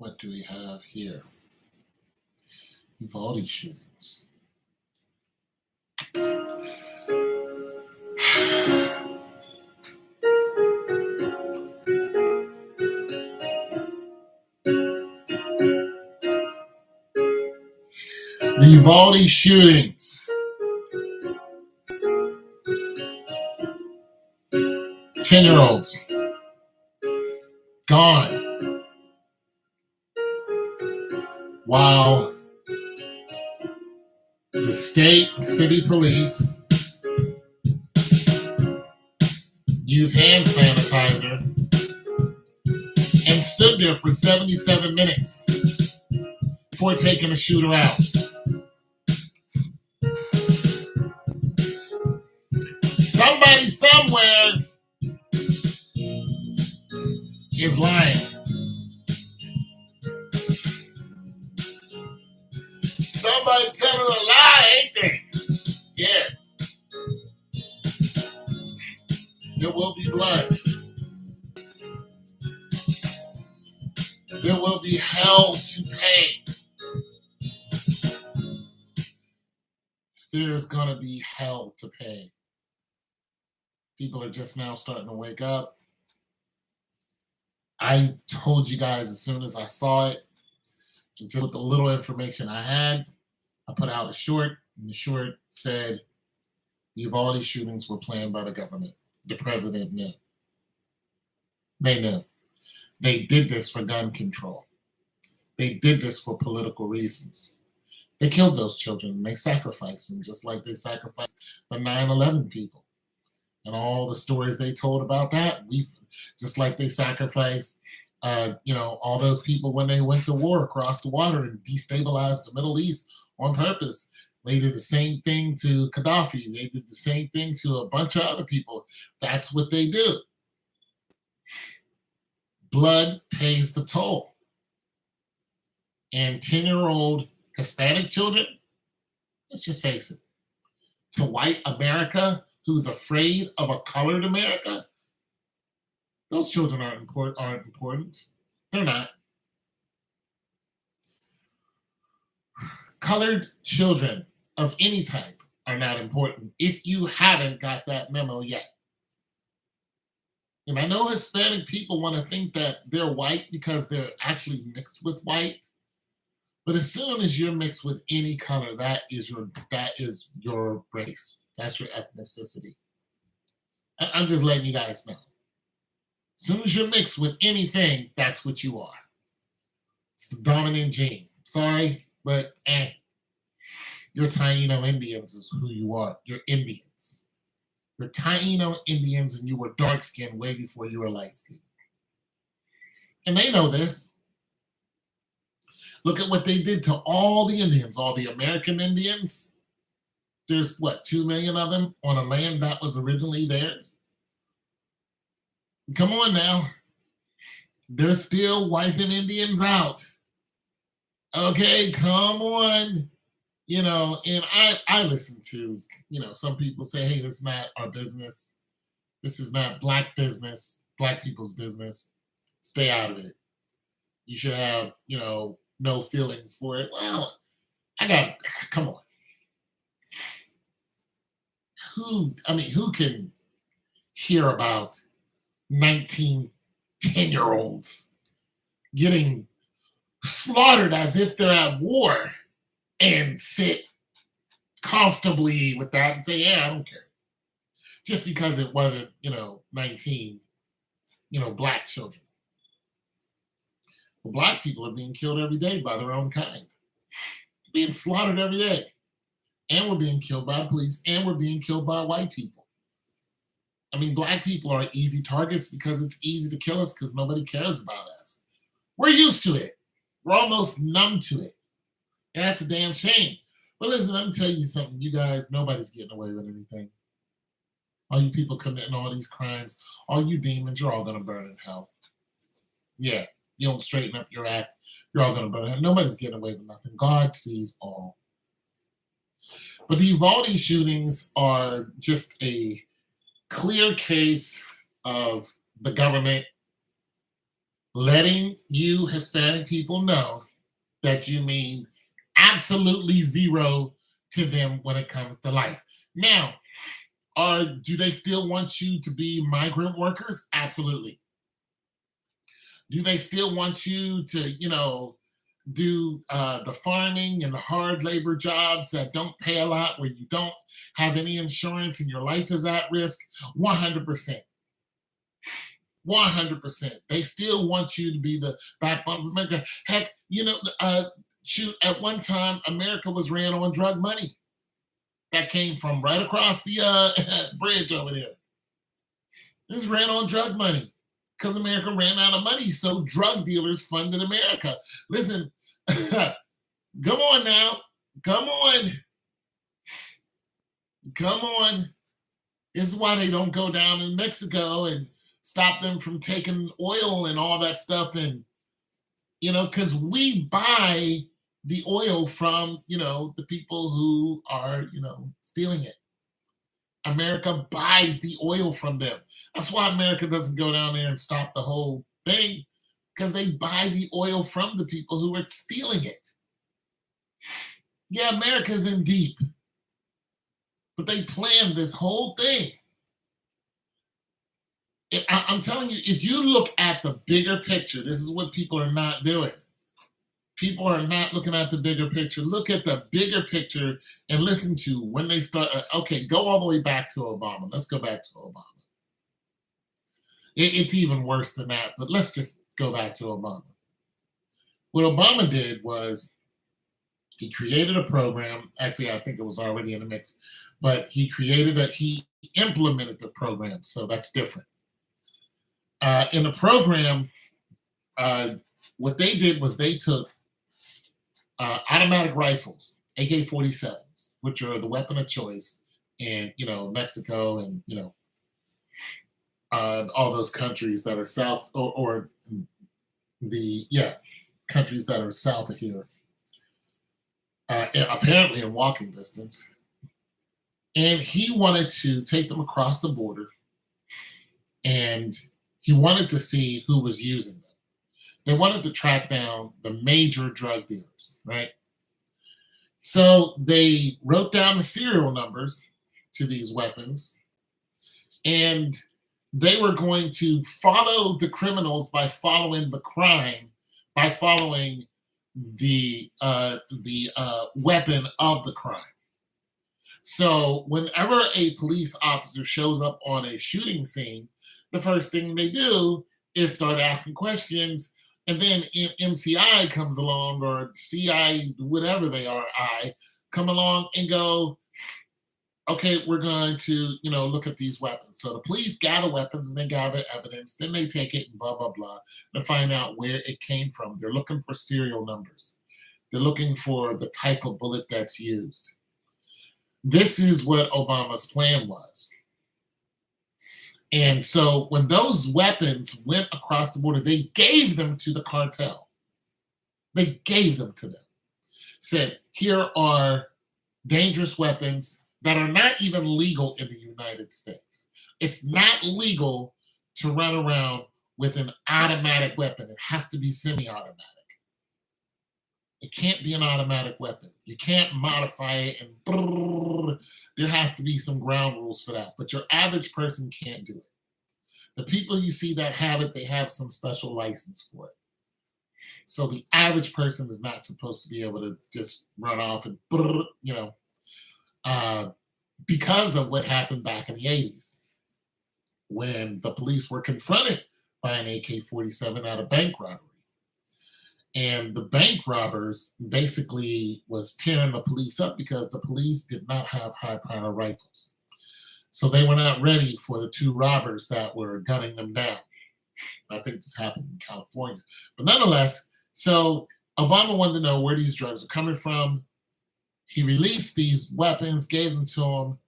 What do we have here? Uvaldi shootings. The Uvaldi shootings. 10-year-olds gone. While the state and city police used hand sanitizer and stood there for 77 minutes before taking the shooter out. Somebody somewhere is lying. Somebody telling a lie, ain't they? Yeah. There will be blood. There will be hell to pay. There's going to be hell to pay. People are just now starting to wake up. I told you guys as soon as I saw it, just with the little information I had, I put out a short, and the short said the Uvaldi shootings were planned by the government. The president knew. They knew. They did this for gun control. They did this for political reasons. They killed those children and they sacrificed them just like they sacrificed the 9/11 people. And all the stories they told about that, just like they sacrificed, all those people when they went to war across the water and destabilized the Middle East on purpose. They did the same thing to Gaddafi. They did the same thing to a bunch of other people. That's what they do. Blood pays the toll. And 10-year-old Hispanic children, let's just face it, to white America, who's afraid of a colored America, those children aren't important. They're not. Colored children of any type are not important if you haven't got that memo yet. And I know Hispanic people want to think that they're white because they're actually mixed with white. But as soon as you're mixed with any color, that is your race. That's your ethnicity. I'm just letting you guys know. As soon as you're mixed with anything, that's what you are. It's the dominant gene. Sorry, but You're Taino Indians is who you are. You're Indians. You're Taino Indians and you were dark-skinned way before you were light-skinned. And they know this. Look at what they did to all the Indians, all the American Indians. There's, 2 million of them on a land that was originally theirs? Come on now. They're still wiping Indians out. Okay, come on. And I listen to, some people say, hey, this is not our business. This is not black business, black people's business. Stay out of it. You should have, no feelings for it. Well, come on. Who can hear about 10-year-olds getting slaughtered as if they're at war and sit comfortably with that and say, yeah, I don't care. Just because it wasn't, 19, black children. Well, black people are being killed every day by their own kind. Being slaughtered every day. And we're being killed by the police, and we're being killed by white people. Black people are easy targets because it's easy to kill us because nobody cares about us. We're used to it. We're almost numb to it. And that's a damn shame. But listen, let me tell you something. You guys, nobody's getting away with anything. All you people committing all these crimes, all you demons, you're all going to burn in hell. Yeah. You don't straighten up your act, you're all going to burn in hell. Nobody's getting away with nothing. God sees all. But the Uvaldi shootings are just a clear case of the government letting you Hispanic people know that you mean absolutely zero to them when it comes to life. Now, do they still want you to be migrant workers? Absolutely. Do they still want you to, do the farming and the hard labor jobs that don't pay a lot, where you don't have any insurance and your life is at risk? 100%. 100%. They still want you to be the backbone of America. Heck, shoot, at one time, America was ran on drug money that came from right across the bridge over there. This ran on drug money because America ran out of money. So drug dealers funded America. Listen, come on now. Come on. Come on. This is why they don't go down in Mexico and stop them from taking oil and all that stuff. And, because we buy the oil from, the people who are, stealing it. America buys the oil from them. That's why America doesn't go down there and stop the whole thing, because they buy the oil from the people who are stealing it. Yeah, America's in deep, but they planned this whole thing. I'm telling you, if you look at the bigger picture, this is what people are not doing. People are not looking at the bigger picture. Look at the bigger picture and listen to when they start. Okay, go all the way back to Obama. Let's go back to Obama. It's even worse than that, but let's just go back to Obama. What Obama did was he created a program. Actually, I think it was already in the mix, but he implemented the program. So that's different. In the program, what they did was they took automatic rifles, AK-47s, which are the weapon of choice in, Mexico and, all those countries that are south or countries that are south of here, apparently in walking distance. And he wanted to take them across the border, and he wanted to see who was using them. They wanted to track down the major drug dealers, right? So they wrote down the serial numbers to these weapons, and they were going to follow the criminals by following the crime, by following the weapon of the crime. So whenever a police officer shows up on a shooting scene, the first thing they do is start asking questions. And then MCI comes along, or CI, whatever they are, come along and go, okay, we're going to, look at these weapons. So the police gather weapons and they gather evidence. Then they take it and blah, blah, blah, to find out where it came from. They're looking for serial numbers. They're looking for the type of bullet that's used. This is what Obama's plan was. And so when those weapons went across the border, they gave them to the cartel. They gave them to them. Said, here are dangerous weapons that are not even legal in the United States. It's not legal to run around with an automatic weapon. It has to be semi-automatic. It can't be an automatic weapon. You can't modify it and there has to be some ground rules for that. But your average person can't do it. The people you see that have it, they have some special license for it. So the average person is not supposed to be able to just run off and, because of what happened back in the 80s when the police were confronted by an AK-47 at a bank robbery. And the bank robbers basically was tearing the police up because the police did not have high-power rifles. So they were not ready for the two robbers that were gunning them down. I think this happened in California. But nonetheless, so Obama wanted to know where these drugs are coming from. He released these weapons, gave them to him,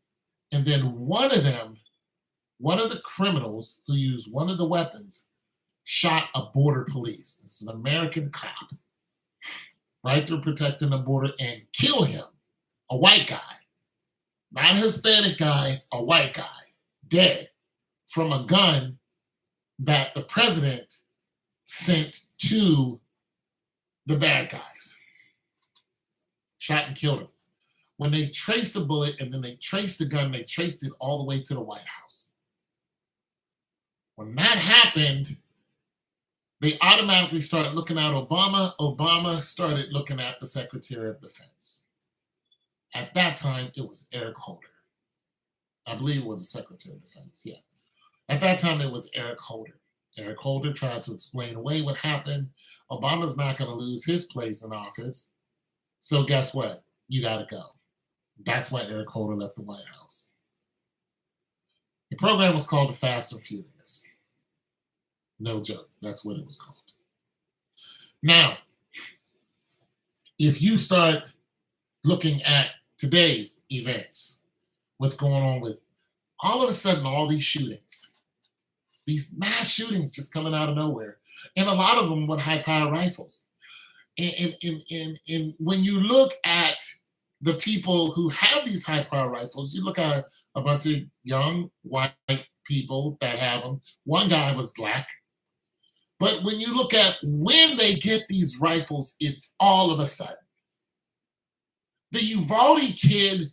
and then one of the criminals who used one of the weapons shot a border police. It's an American cop, right there protecting the border, and killed him, a white guy. Not a Hispanic guy, a white guy, dead from a gun that the president sent to the bad guys, shot and killed him. When they traced the bullet and then they traced the gun, they traced it all the way to the White House. When that happened, they automatically started looking at Obama. Obama started looking at the Secretary of Defense. At that time, it was Eric Holder. I believe it was the Secretary of Defense, yeah. At that time, it was Eric Holder. Eric Holder tried to explain away what happened. Obama's not going to lose his place in office. So guess what? You got to go. That's why Eric Holder left the White House. The program was called The Fast and Furious. No joke. That's what it was called. Now, if you start looking at today's events, what's going on with all of a sudden all these shootings, these mass shootings just coming out of nowhere, and a lot of them with high-power rifles. And when you look at the people who have these high-power rifles, you look at a bunch of young white people that have them. One guy was black. But when you look at when they get these rifles, it's all of a sudden. The Uvaldi kid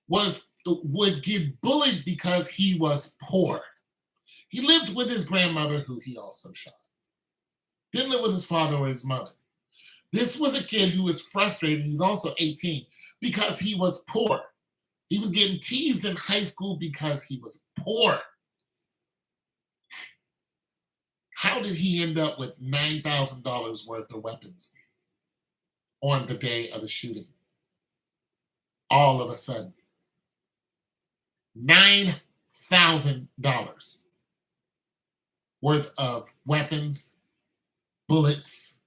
would get bullied because he was poor. He lived with his grandmother, who he also shot. Didn't live with his father or his mother. This was a kid who was frustrated. He's also 18 because he was poor. He was getting teased in high school because he was poor. How did he end up with $9,000 worth of weapons on the day of the shooting? All of a sudden. $9,000 worth of weapons, bullets,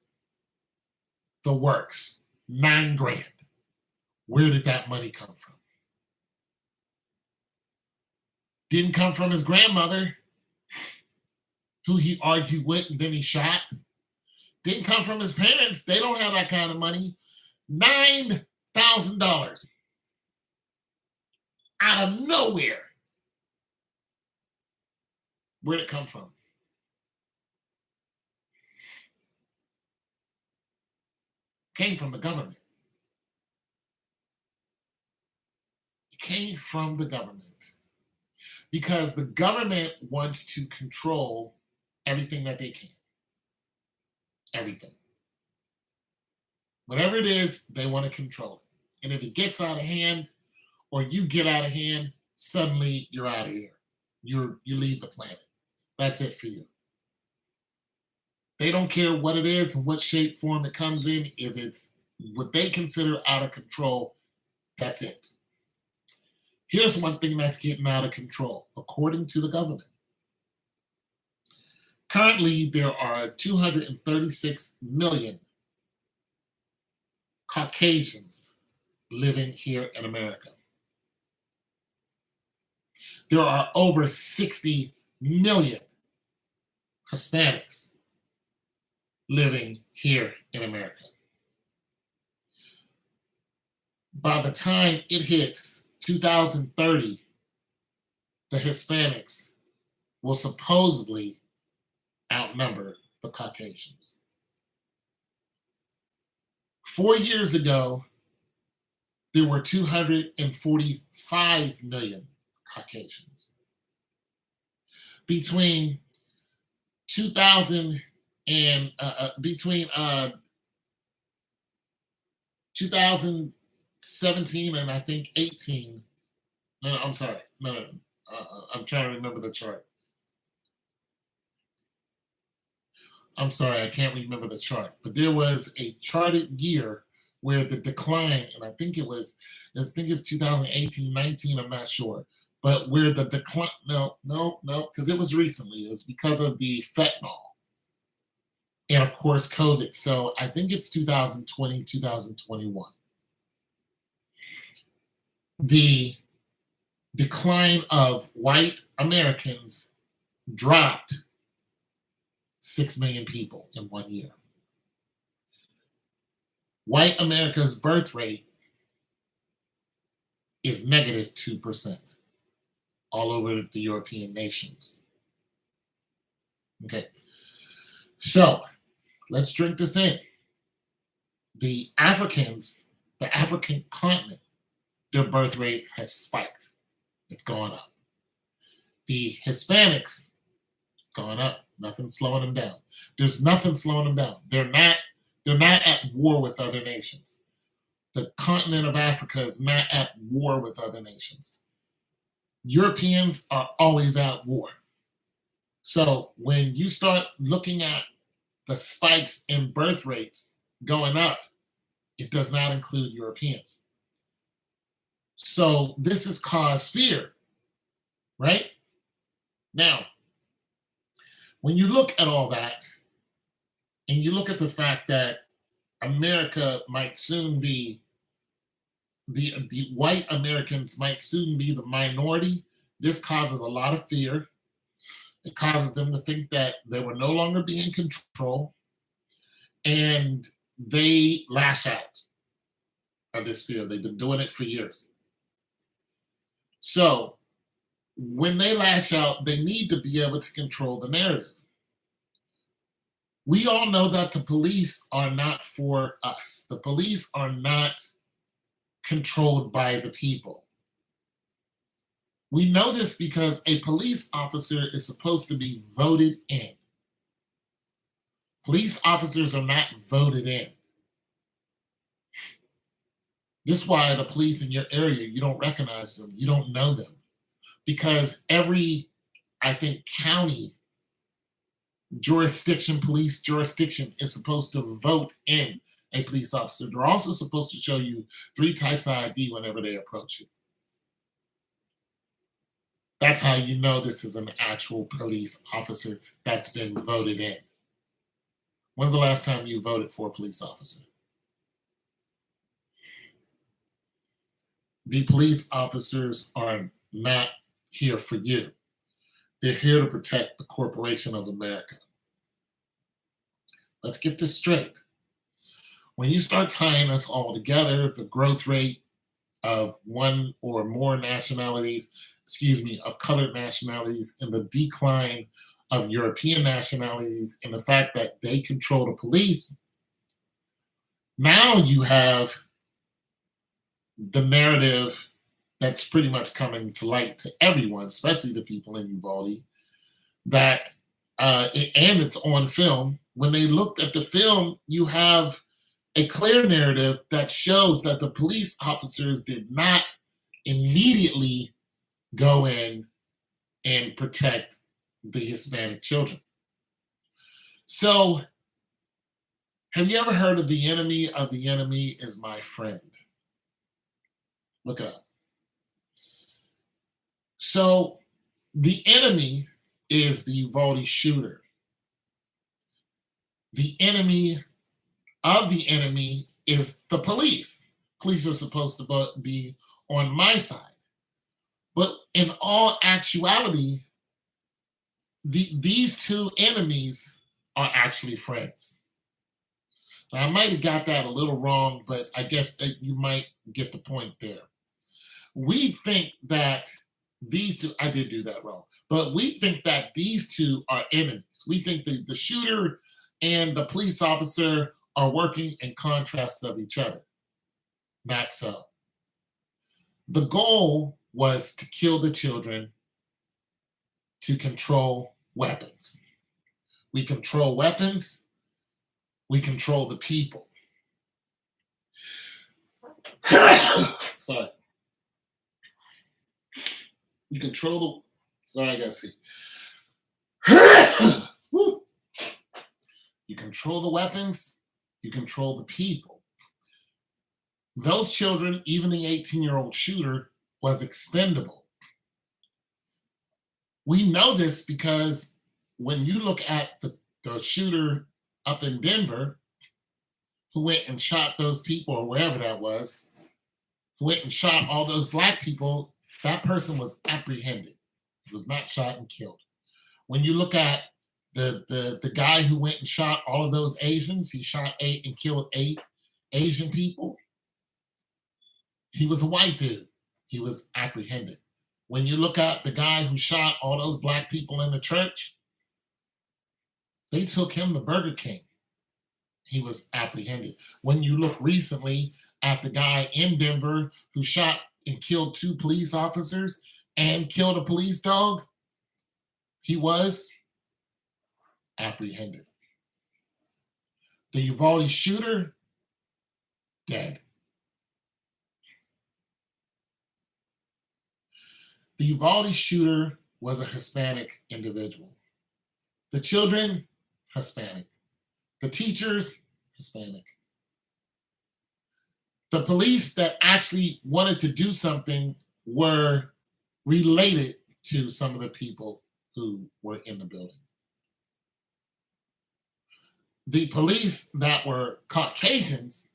the works. $9,000. Where did that money come from? Didn't come from his grandmother, who he argued with and then he shot. Didn't come from his parents. They don't have that kind of money. $9,000 out of nowhere. Where'd it come from? Came from the government. It came from the government. Because the government wants to control everything that they can. Everything. Whatever it is, they want to control it. And if it gets out of hand or you get out of hand, suddenly you're out of here. You leave the planet. That's it for you. They don't care what it is and what shape, form it comes in. If it's what they consider out of control, that's it. Here's one thing that's getting out of control, according to the government. Currently, there are 236 million Caucasians living here in America. There are over 60 million Hispanics living here in America. By the time it hits 2030, the Hispanics will supposedly outnumber the Caucasians. 4 years ago, there were 245 million Caucasians. Between 2017 and I think 18. No, I'm sorry. No. I'm trying to remember the chart. I'm sorry, I can't remember the chart. But there was a charted year where the decline, and I think it's 2018, 19, I'm not sure. But where the decline, no, because it was recently. It was because of the fentanyl. And of course, COVID. So I think it's 2020, 2021. The decline of white Americans dropped 6 million people in 1 year. White America's birth rate is negative 2% all over the European nations. Okay. So Let's drink this in. The Africans, the African continent, their birth rate has spiked. It's gone up. The Hispanics, gone up. Nothing's slowing them down. There's nothing slowing them down. They're not at war with other nations. The continent of Africa is not at war with other nations. Europeans are always at war. So when you start looking at the spikes in birth rates going up, it does not include Europeans. So this has caused fear, right? Now, when you look at all that, and you look at the fact that America might soon be, the white Americans might soon be the minority, this causes a lot of fear. It causes them to think that they will no longer be in control, and they lash out of this fear. They've been doing it for years. So when they lash out, they need to be able to control the narrative. We all know that the police are not for us. The police are not controlled by the people. We know this because a police officer is supposed to be voted in. Police officers are not voted in. This is why the police in your area, you don't recognize them, you don't know them. Because every, I think, county jurisdiction, police jurisdiction is supposed to vote in a police officer. They're also supposed to show you 3 types of ID whenever they approach you. That's how you know this is an actual police officer that's been voted in. When's the last time you voted for a police officer? The police officers are not here for you. They're here to protect the corporation of America. Let's get this straight. When you start tying us all together, the growth rate of one or more nationalities, of colored nationalities, and the decline of European nationalities, and the fact that they control the police, now you have the narrative that's pretty much coming to light to everyone, especially the people in Uvaldi, that, and it's on film. When they looked at the film, you have a clear narrative that shows that the police officers did not immediately go in and protect the Hispanic children. So, have you ever heard of the enemy is my friend? Look it up. So, the enemy is the Uvaldi shooter. The enemy of the enemy is the police. Police are supposed to be on my side. But in all actuality, these two enemies are actually friends. Now, I might have got that a little wrong, but I guess that you might get the point there. We think that these two, I did do that wrong, but we think that these two are enemies. We think that the shooter and the police officer are working in contrast of each other. Not so. The goal was to kill the children, to control weapons. We control weapons, we control the people. Sorry. You control the, sorry, I gotta see. Woo. You control the weapons, you control the people. Those children, even the 18-year-old shooter, was expendable. We know this because when you look at the shooter up in Denver, who went and shot those people, or wherever that was, who went and shot all those black people, that person was apprehended. He was not shot and killed. When you look at the guy who went and shot all of those Asians, he shot 8 and killed 8 Asian people. He was a white dude. He was apprehended. When you look at the guy who shot all those black people in the church, they took him to Burger King. he was apprehended. When you look recently at the guy in Denver who shot and killed 2 police officers and killed a police dog, he was apprehended. The Uvaldi shooter, dead. The Uvaldi shooter was a Hispanic individual. The children, Hispanic. The teachers, Hispanic. The police that actually wanted to do something were related to some of the people who were in the building. The police that were Caucasians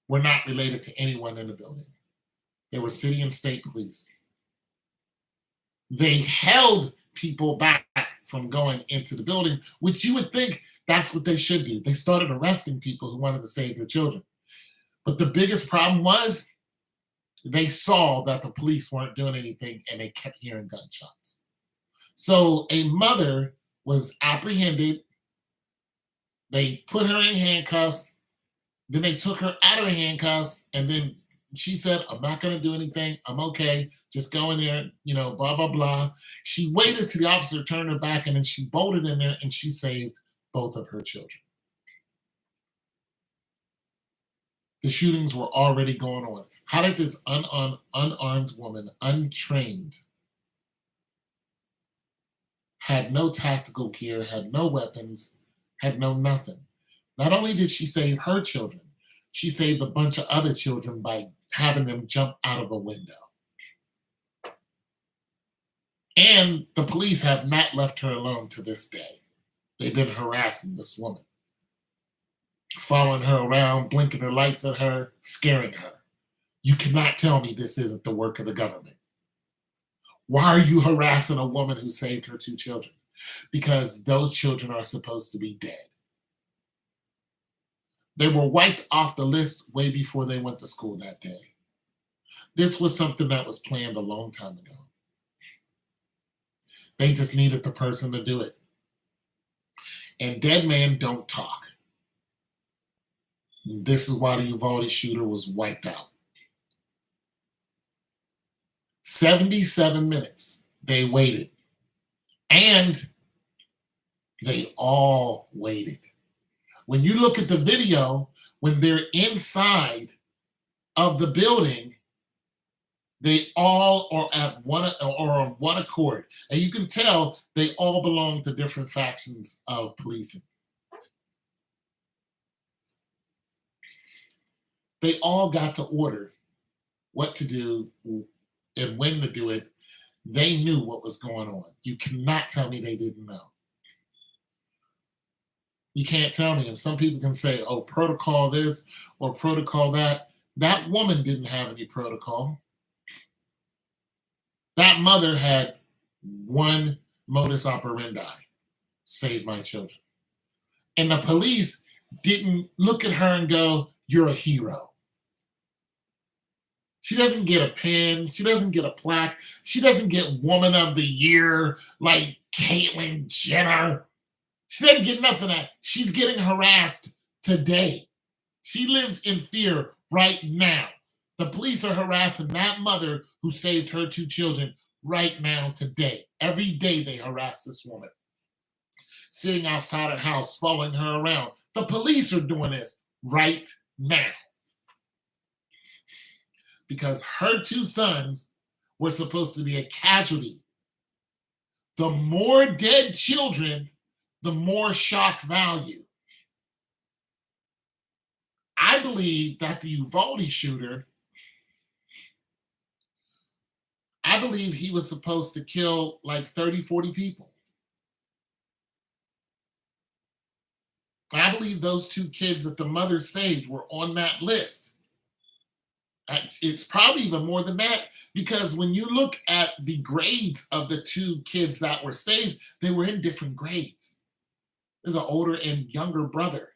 were not related to anyone in the building. They were city and state police. They held people back from going into the building, which you would think that's what they should do. They started arresting people who wanted to save their children. But the biggest problem was they saw that the police weren't doing anything and they kept hearing gunshots. So a mother was apprehended. They put her in handcuffs. Then they took her out of the handcuffs. And then she said, I'm not going to do anything. I'm okay. Just go in there, blah, blah, blah. She waited till the officer turned her back and then she bolted in there and she saved both of her children. The shootings were already going on. How did this unarmed woman, untrained, had no tactical gear, had no weapons, had no nothing? Not only did she save her children, she saved a bunch of other children by having them jump out of a window. And the police have not left her alone to this day. They've been harassing this woman, following her around, blinking their lights at her, scaring her. You cannot tell me this isn't the work of the government. Why are you harassing a woman who saved her 2 children? Because those children are supposed to be dead. They were wiped off the list way before they went to school that day. This was something that was planned a long time ago. They just needed the person to do it. And dead men don't talk. This is why the Uvaldi shooter was wiped out. 77 minutes they waited. And they all waited. When you look at the video, when they're inside of the building, they all are on one accord. And you can tell they all belong to different factions of policing. They all got to order what to do and when to do it. They knew what was going on. You cannot tell me they didn't know. You can't tell me. And some people can say, oh, protocol this or protocol that. That woman didn't have any protocol. That mother had one modus operandi: save my children. And the police didn't look at her and go, you're a hero. She doesn't get a pin. She doesn't get a plaque. She doesn't get Woman of the Year like Caitlyn Jenner. She doesn't get nothing. She's getting harassed today. She lives in fear right now. The police are harassing that mother who saved her 2 children right now today. Every day they harass this woman. Sitting outside her house, following her around. The police are doing this right now. Because her 2 sons were supposed to be a casualty. The more dead children, the more shock value. I believe that the Uvaldi shooter, I believe he was supposed to kill like 30, 40 people. I believe those 2 kids that the mother saved were on that list. It's probably even more than that, because when you look at the grades of the 2 kids that were saved, they were in different grades. There's an older and younger brother.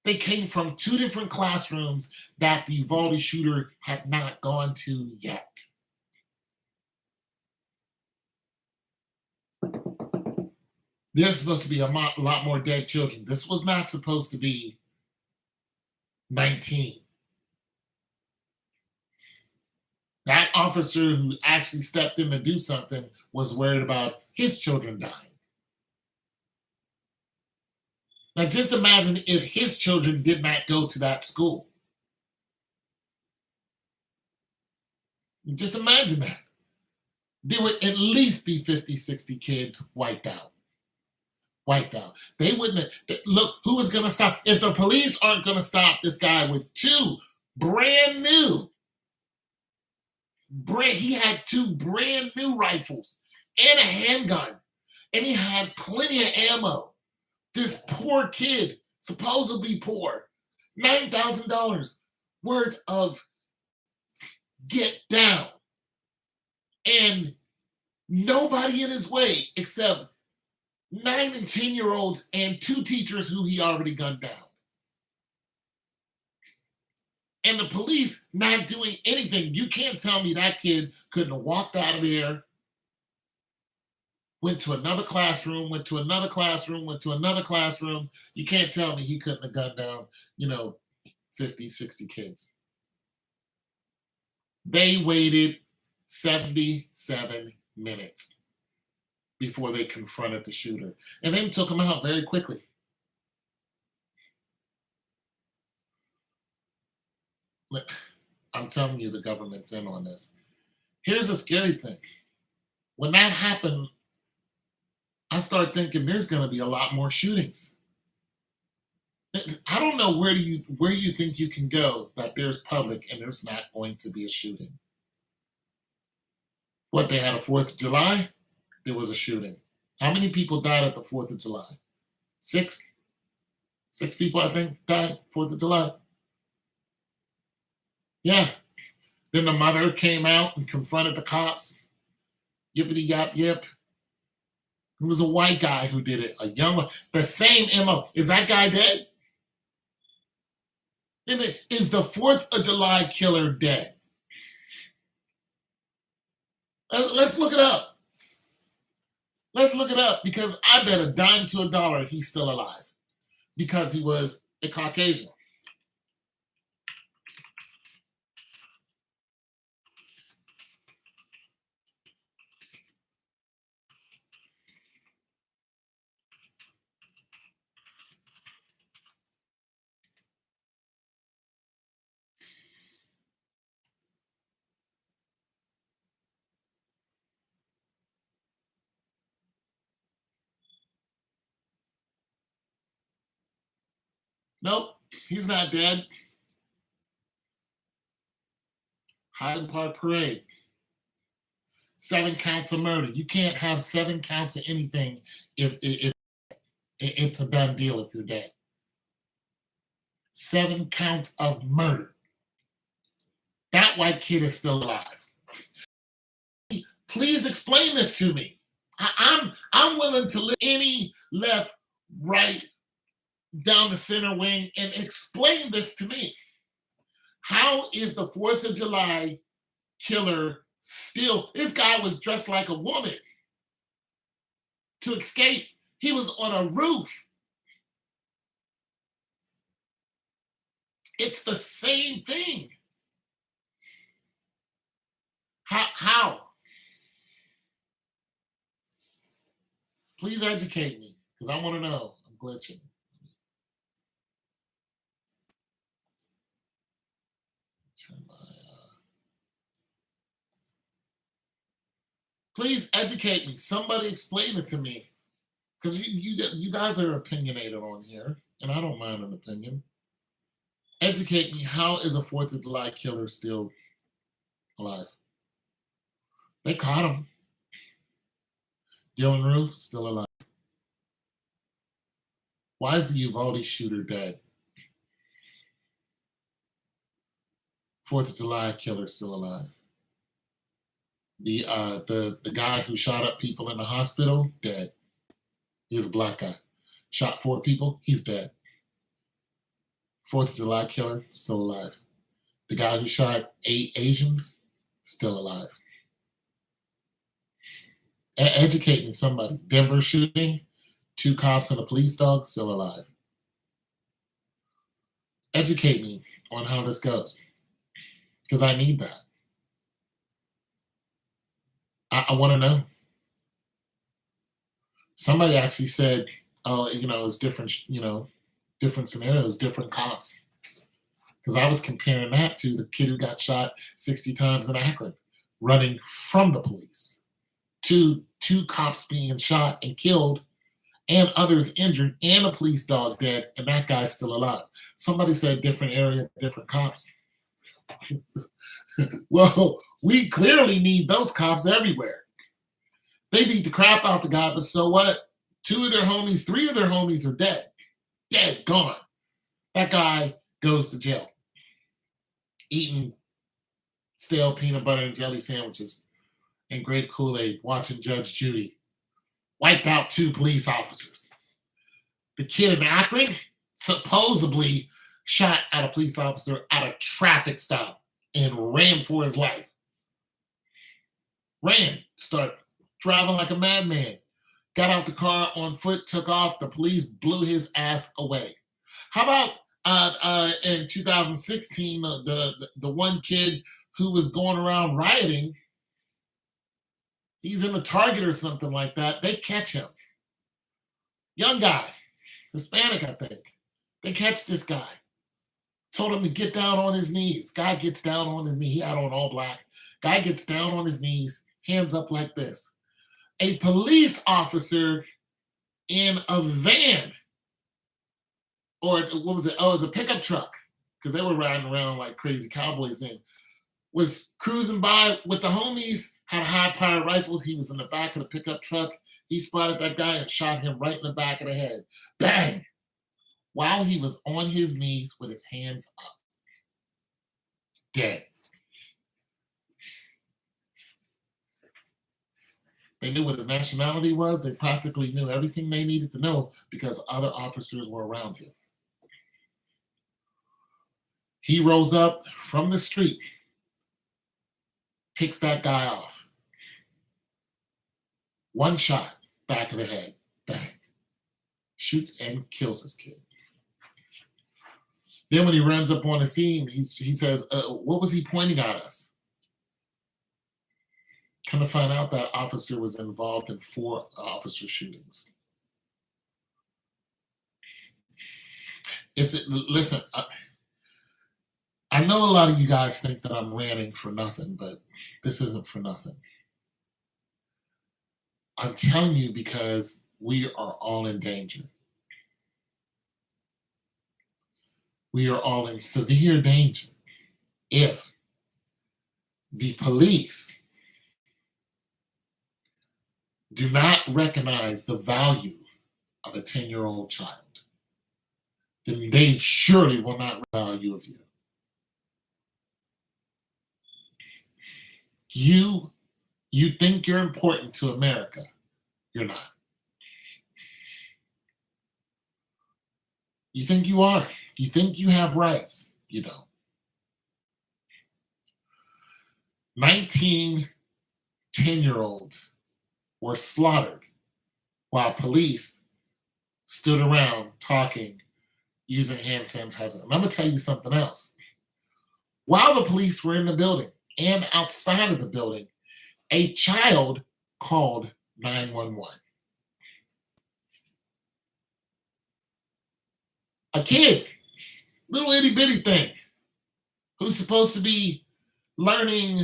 They came from 2 different classrooms that the Uvaldi shooter had not gone to yet. There's supposed to be a lot more dead children. This was not supposed to be 19. That officer who actually stepped in to do something was worried about his children dying. Now, just imagine if his children did not go to that school. Just imagine that. There would at least be 50, 60 kids wiped out. Wiped out. They wouldn't have, look, who was going to stop? If the police aren't going to stop this guy with two brand new, he had two brand new rifles and a handgun, and he had plenty of ammo. This poor kid, supposedly poor, $9,000 worth of get down, and nobody in his way except 9 and 10-year-olds and 2 teachers who he already gunned down. And the police not doing anything. You can't tell me that kid couldn't have walked out of there, went to another classroom, went to another classroom, went to another classroom. You can't tell me he couldn't have gunned down, 50, 60 kids. They waited 77 minutes before they confronted the shooter, and then took him out very quickly. I'm telling you, the government's in on this. Here's a scary thing. When that happened, I started thinking there's going to be a lot more shootings. I don't know where you think you can go that there's public and there's not going to be a shooting. What, they had a 4th of July? There was a shooting. How many people died at the 4th of July? 6? 6 people, I think, died 4th of July. Yeah. Then the mother came out and confronted the cops. Yippity yap yip. It was a white guy who did it, a young one. The same MO. Is that guy dead? Is the 4th of July killer dead? Let's look it up. Let's look it up, because I bet a dime to a dollar he's still alive because he was a Caucasian. Nope, he's not dead. Highland Park Parade. 7 counts of murder. You can't have 7 counts of anything if it's a done deal if you're dead. 7 counts of murder. That white kid is still alive. Please explain this to me. I'm willing to live any left, right, down the center wing and explain this to me. How is the 4th of July killer still? This guy was dressed like a woman to escape. He was on a roof. It's the same thing. How? Please educate me, because I want to know. I'm glitching. Please educate me. Somebody explain it to me, because you guys are opinionated on here, and I don't mind an opinion. Educate me. How is a 4th of July killer still alive? They caught him. Dylan Roof still alive. Why is the Uvaldi shooter dead? 4th of July killer still alive. The guy who shot up people in the hospital, dead. He's a black guy. Shot 4 people, he's dead. 4th of July killer, still alive. The guy who shot 8 Asians, still alive. Educate me, somebody. Denver shooting, 2 cops and a police dog still alive. Educate me on how this goes because I need that. I want to know. Somebody actually said, oh, it's different, different scenarios, different cops. Because I was comparing that to the kid who got shot 60 times in Akron, running from the police, to 2 cops being shot and killed, and others injured, and a police dog dead, and that guy's still alive. Somebody said different area, different cops. Well, we clearly need those cops everywhere. They beat the crap out the guy, but so what? 2 of their homies, 3 of their homies are dead. Dead, gone. That guy goes to jail, eating stale peanut butter and jelly sandwiches and grape Kool-Aid, watching Judge Judy. Wiped out 2 police officers. The kid in Akron supposedly shot at a police officer at a traffic stop and ran for his life. Ran, started driving like a madman. Got out the car on foot, took off. The police blew his ass away. How about in 2016, the one kid who was going around rioting? He's in the Target or something like that. They catch him. Young guy, Hispanic, I think. They catch this guy. Told him to get down on his knees. Guy gets down on his knee. He had on all black. Guy gets down on his knees, hands up like this. A police officer in a van, or what was it? Oh, it was a pickup truck, because they were riding around like crazy cowboys in, was cruising by with the homies, had high-powered rifles. He was in the back of the pickup truck. He spotted that guy and shot him right in the back of the head. Bang! While he was on his knees with his hands up. Dead. They knew what his nationality was. They practically knew everything they needed to know because other officers were around him. He rose up from the street, picks that guy off. 1 shot, back of the head, bang. Shoots and kills this kid. Then when he runs up on the scene, he says, what was he pointing at us? Come to find out that officer was involved in 4 officer shootings. Listen, I know a lot of you guys think that I'm ranting for nothing, but this isn't for nothing. I'm telling you because we are all in danger. We are all in severe danger if the police do not recognize the value of a 10-year-old child. Then they surely will not value of you. You think you're important to America. You're not. You think you are. You think you have rights. You don't. 19 10-year-olds were slaughtered while police stood around talking, using hand sanitizer. And I'm going to tell you something else. While the police were in the building and outside of the building, a child called 911. A kid, little itty bitty thing, who's supposed to be learning,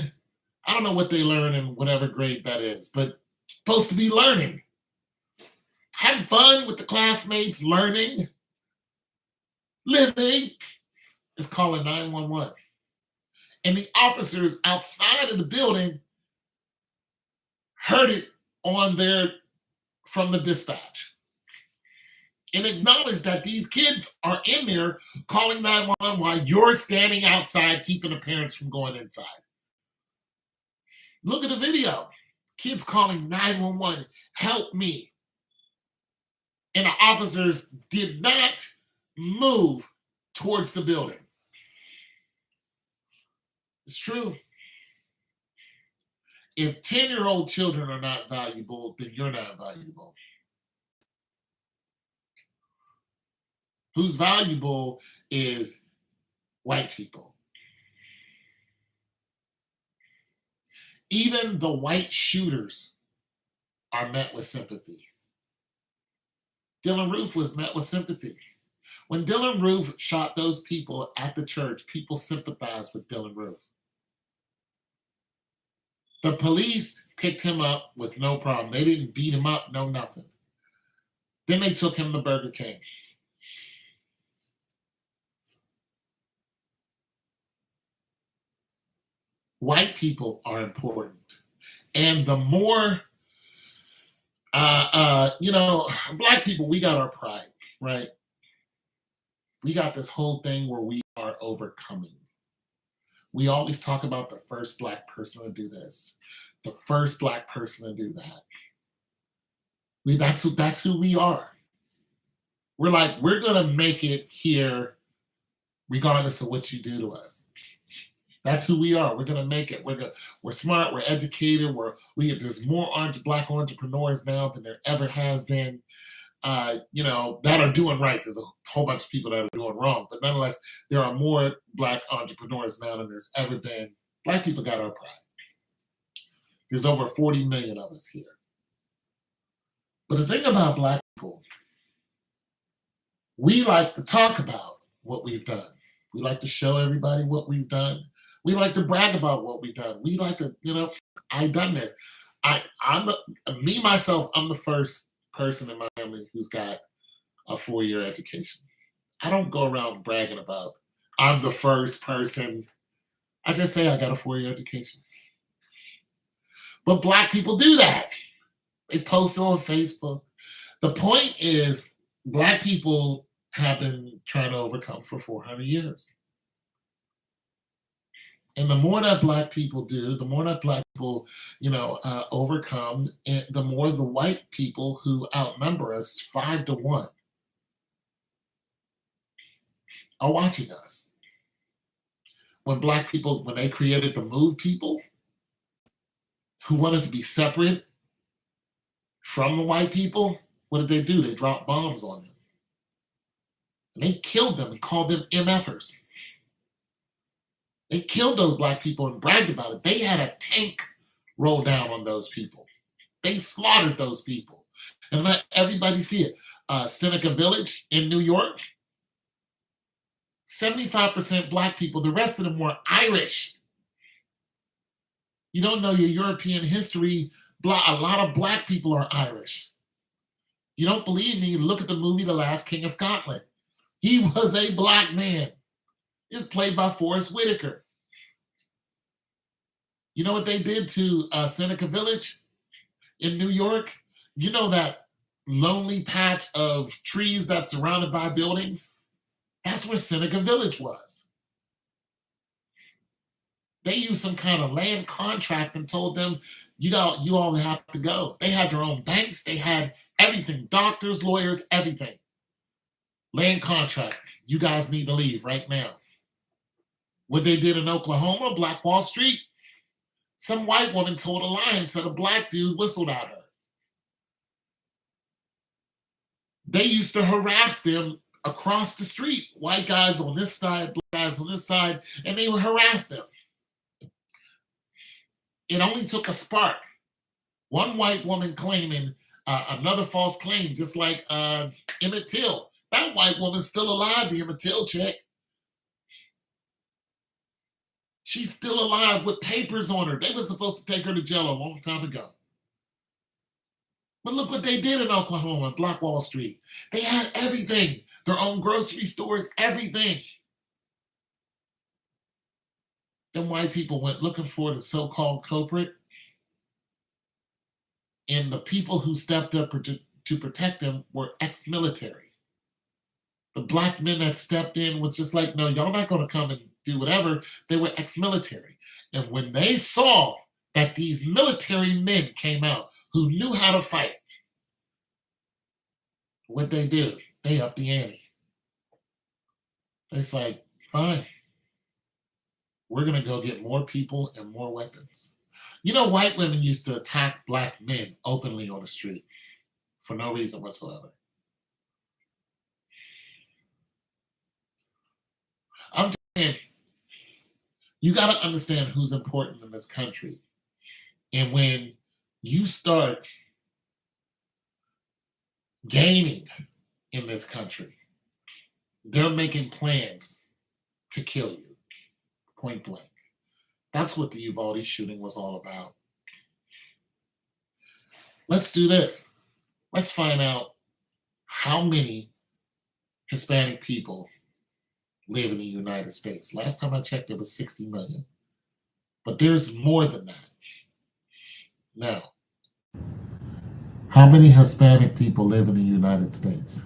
I don't know what they learn in whatever grade that is, but supposed to be learning. Having fun with the classmates, learning, living, is calling 911. And the officers outside of the building heard it from the dispatch and acknowledged that these kids are in there calling 911 while you're standing outside keeping the parents from going inside. Look at the video. Kids calling 911, help me. And the officers did not move towards the building. It's true. If 10-year-old children are not valuable, then you're not valuable. Who's valuable is white people. Even the white shooters are met with sympathy. Dylan Roof was met with sympathy. When Dylan Roof shot those people at the church, people sympathized with Dylan Roof. The police picked him up with no problem. They didn't beat him up, no nothing. Then they took him to Burger King. White people are important. And the more, black people, we got our pride, right? We got this whole thing where we are overcoming. We always talk about the first black person to do this, the first black person to do that. That's who we are. We're like, we're gonna make it here regardless of what you do to us. That's who we are. We're gonna make it. We're smart. We're educated. There's more black entrepreneurs now than there ever has been. That are doing right. There's a whole bunch of people that are doing wrong, but nonetheless, there are more black entrepreneurs now than there's ever been. Black people got our pride. There's over 40 million of us here. But the thing about black people, we like to talk about what we've done. We like to show everybody what we've done. We like to brag about what we've done. We like to, I done this. I'm the first person in my family who's got a 4-year education. I don't go around bragging about I'm the first person. I just say I got a 4-year education. But black people do that. They post it on Facebook. The point is, black people have been trying to overcome for 400 years. And the more that black people do, the more that black people, overcome, and the more the white people who outnumber us 5-1 are watching us. When black people, when they created the Move people, who wanted to be separate from the white people, what did they do? They dropped bombs on them. And they killed them and called them MFers. They killed those black people and bragged about it. They had a tank roll down on those people. They slaughtered those people. And let everybody see it. Seneca Village in New York, 75% black people. The rest of them were Irish. You don't know your European history. A lot of black people are Irish. You don't believe me? Look at the movie The Last King of Scotland. He was a black man. It's played by Forrest Whitaker. You know what they did to Seneca Village in New York? You know that lonely patch of trees that's surrounded by buildings? That's where Seneca Village was. They used some kind of land contract and told them, you all have to go. They had their own banks. They had everything, doctors, lawyers, everything. Land contract. You guys need to leave right now. What they did in Oklahoma, Black Wall Street, some white woman told a lie and said a black dude whistled at her. They used to harass them across the street. White guys on this side, black guys on this side, and they would harass them. It only took a spark. One white woman claiming another false claim, just like Emmett Till. That white woman's still alive, the Emmett Till chick. She's still alive with papers on her. They were supposed to take her to jail a long time ago. But look what they did in Oklahoma, Black Wall Street. They had everything. Their own grocery stores, everything. Then white people went looking for the so-called culprit. And the people who stepped up to protect them were ex-military. The black men that stepped in was just like, no, y'all not going to come and do whatever. They were ex-military. And when they saw that these military men came out who knew how to fight, what they do? They upped the ante. It's like, fine. We're going to go get more people and more weapons. You know, white women used to attack black men openly on the street for no reason whatsoever. I'm saying you got to understand who's important in this country. And when you start gaining in this country, they're making plans to kill you, point blank. That's what the Uvaldi shooting was all about. Let's do this. Let's find out how many Hispanic people live in the United States. Last time I checked, it was 60 million. But there's more than that. Now, how many Hispanic people live in the United States?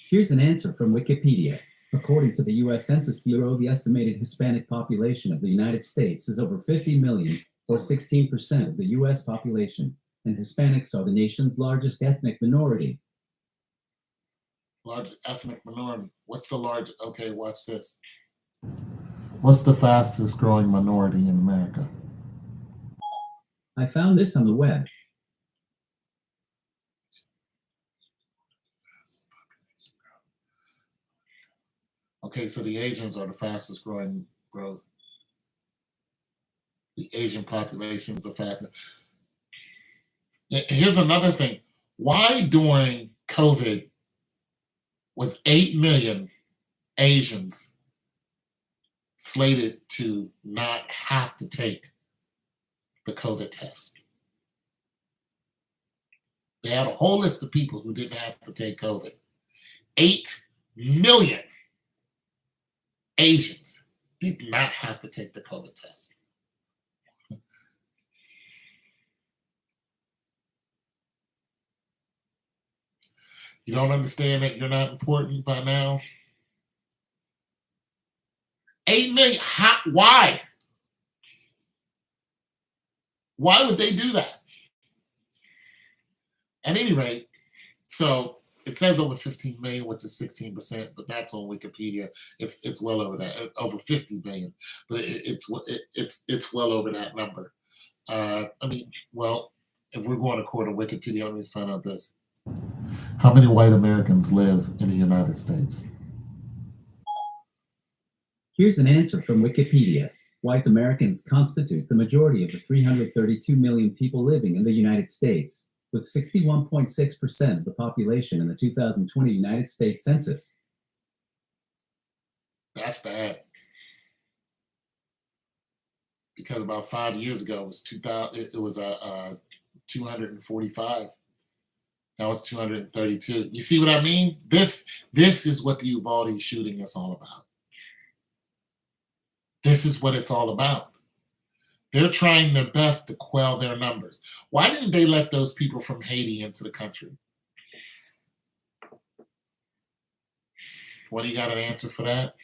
Here's an answer from Wikipedia. According to the U.S. Census Bureau, the estimated Hispanic population of the United States is over 50 million, or 16% of the U.S. population, and Hispanics are the nation's largest ethnic minority. Large ethnic minority. What's the large? Okay, watch this. What's the fastest growing minority in America? I found this on the web. Okay, so the Asians are the fastest growing growth. The Asian population is the fastest. Here's another thing. Why during COVID was 8 million Asians slated to not have to take the COVID test? They had a whole list of people who didn't have to take COVID. 8 million Asians did not have to take the COVID test. You don't understand that you're not important by now? 8 million. Why? Why would they do that? At any rate, so it says over 15 million, which is 16%, but that's on Wikipedia. It's well over that, over 50 million, but it's well over that number. I mean, well, if we're going according to Wikipedia, let me find out this. How many white Americans live in the United States? Here's an answer from Wikipedia. White Americans constitute the majority of the 332 million people living in the United States, with 61.6% of the population in the 2020 United States Census. That's bad. Because about 5 years ago, it was 245. Now it's 232. You see what I mean? This is what the Uvaldi shooting is all about. This is what it's all about. They're trying their best to quell their numbers. Why didn't they let those people from Haiti into the country? What, do you got an answer for that?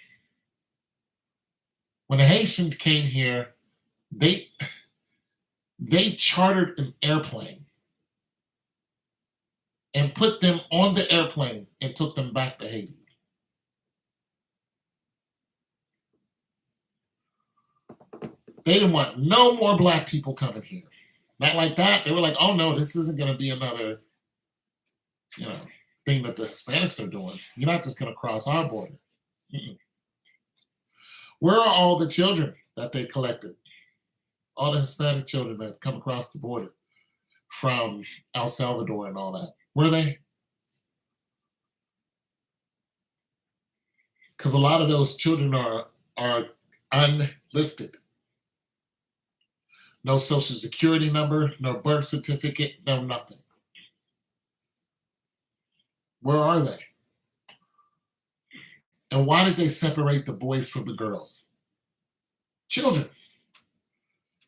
When the Haitians came here, they chartered an airplane and put them on the airplane and took them back to Haiti. They didn't want no more black people coming here. Not like that. They were like, oh no, this isn't going to be another, thing that the Hispanics are doing. You're not just going to cross our border. Mm-mm. Where are all the children that they collected? All the Hispanic children that come across the border from El Salvador and all that. Where are they? Because a lot of those children are unlisted. No social security number, no birth certificate, no nothing. Where are they? And why did they separate the boys from the girls? Children.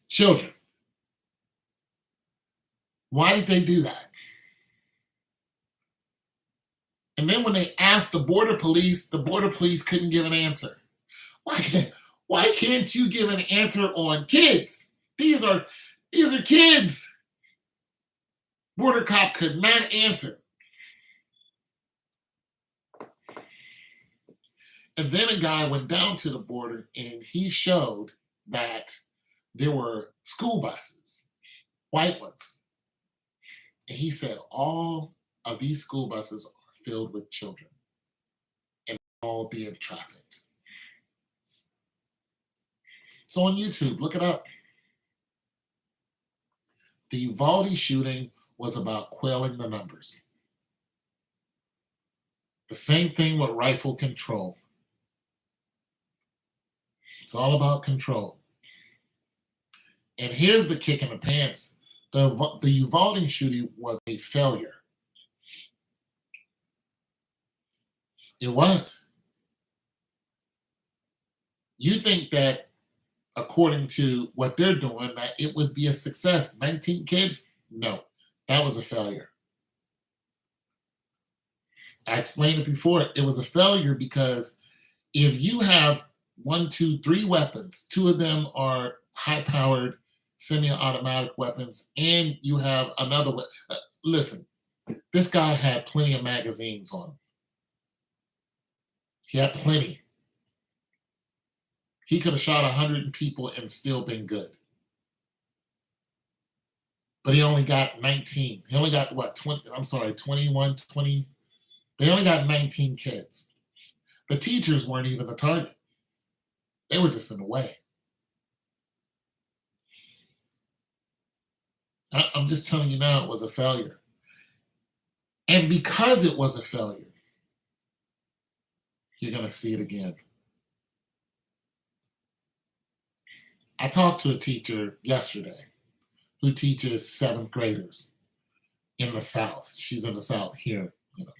Children. Why did they do that? And then when they asked the border police couldn't give an answer. Why can't you give an answer on kids? These are kids. Border cop could not answer. And then a guy went down to the border and he showed that there were school buses, white ones, And he said all of these school buses are filled with children and all being trafficked. So on YouTube, look it up. The Uvaldi shooting was about quelling the numbers. The same thing with rifle control. It's all about control. And here's the kick in the pants. The Uvaldi shooting was a failure. It was. You think that according to what they're doing, that it would be a success. 19 kids? No, that was a failure. I explained it before. It was a failure because if you have one, two, three weapons, two of them are high-powered semi-automatic weapons, and you have another weapon. Listen, this guy had plenty of magazines on him. He had plenty. He could have shot 100 people and still been good. But he only got 19. He only got what, 20? I'm sorry, 21, 20. They only got 19 kids. The teachers weren't even the target. They were just in the way. I'm just telling you now, it was a failure. And because it was a failure, you're going to see it again. I talked to a teacher yesterday who teaches seventh graders in the South. She's in the South here, you know.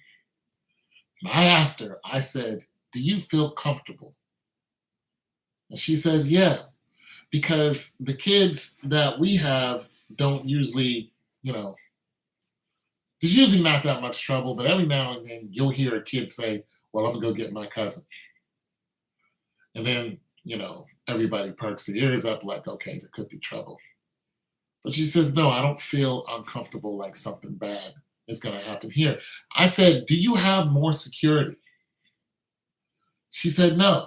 And I asked her, I said, do you feel comfortable? And she says, yeah, because the kids that we have don't usually, you know, there's usually not that much trouble, but every now and then you'll hear a kid say, well, I'm gonna go get my cousin. And then, you know, everybody perks their ears up like, okay, there could be trouble. But she says, no, I don't feel uncomfortable like something bad is gonna happen here. I said, do you have more security? She said, no,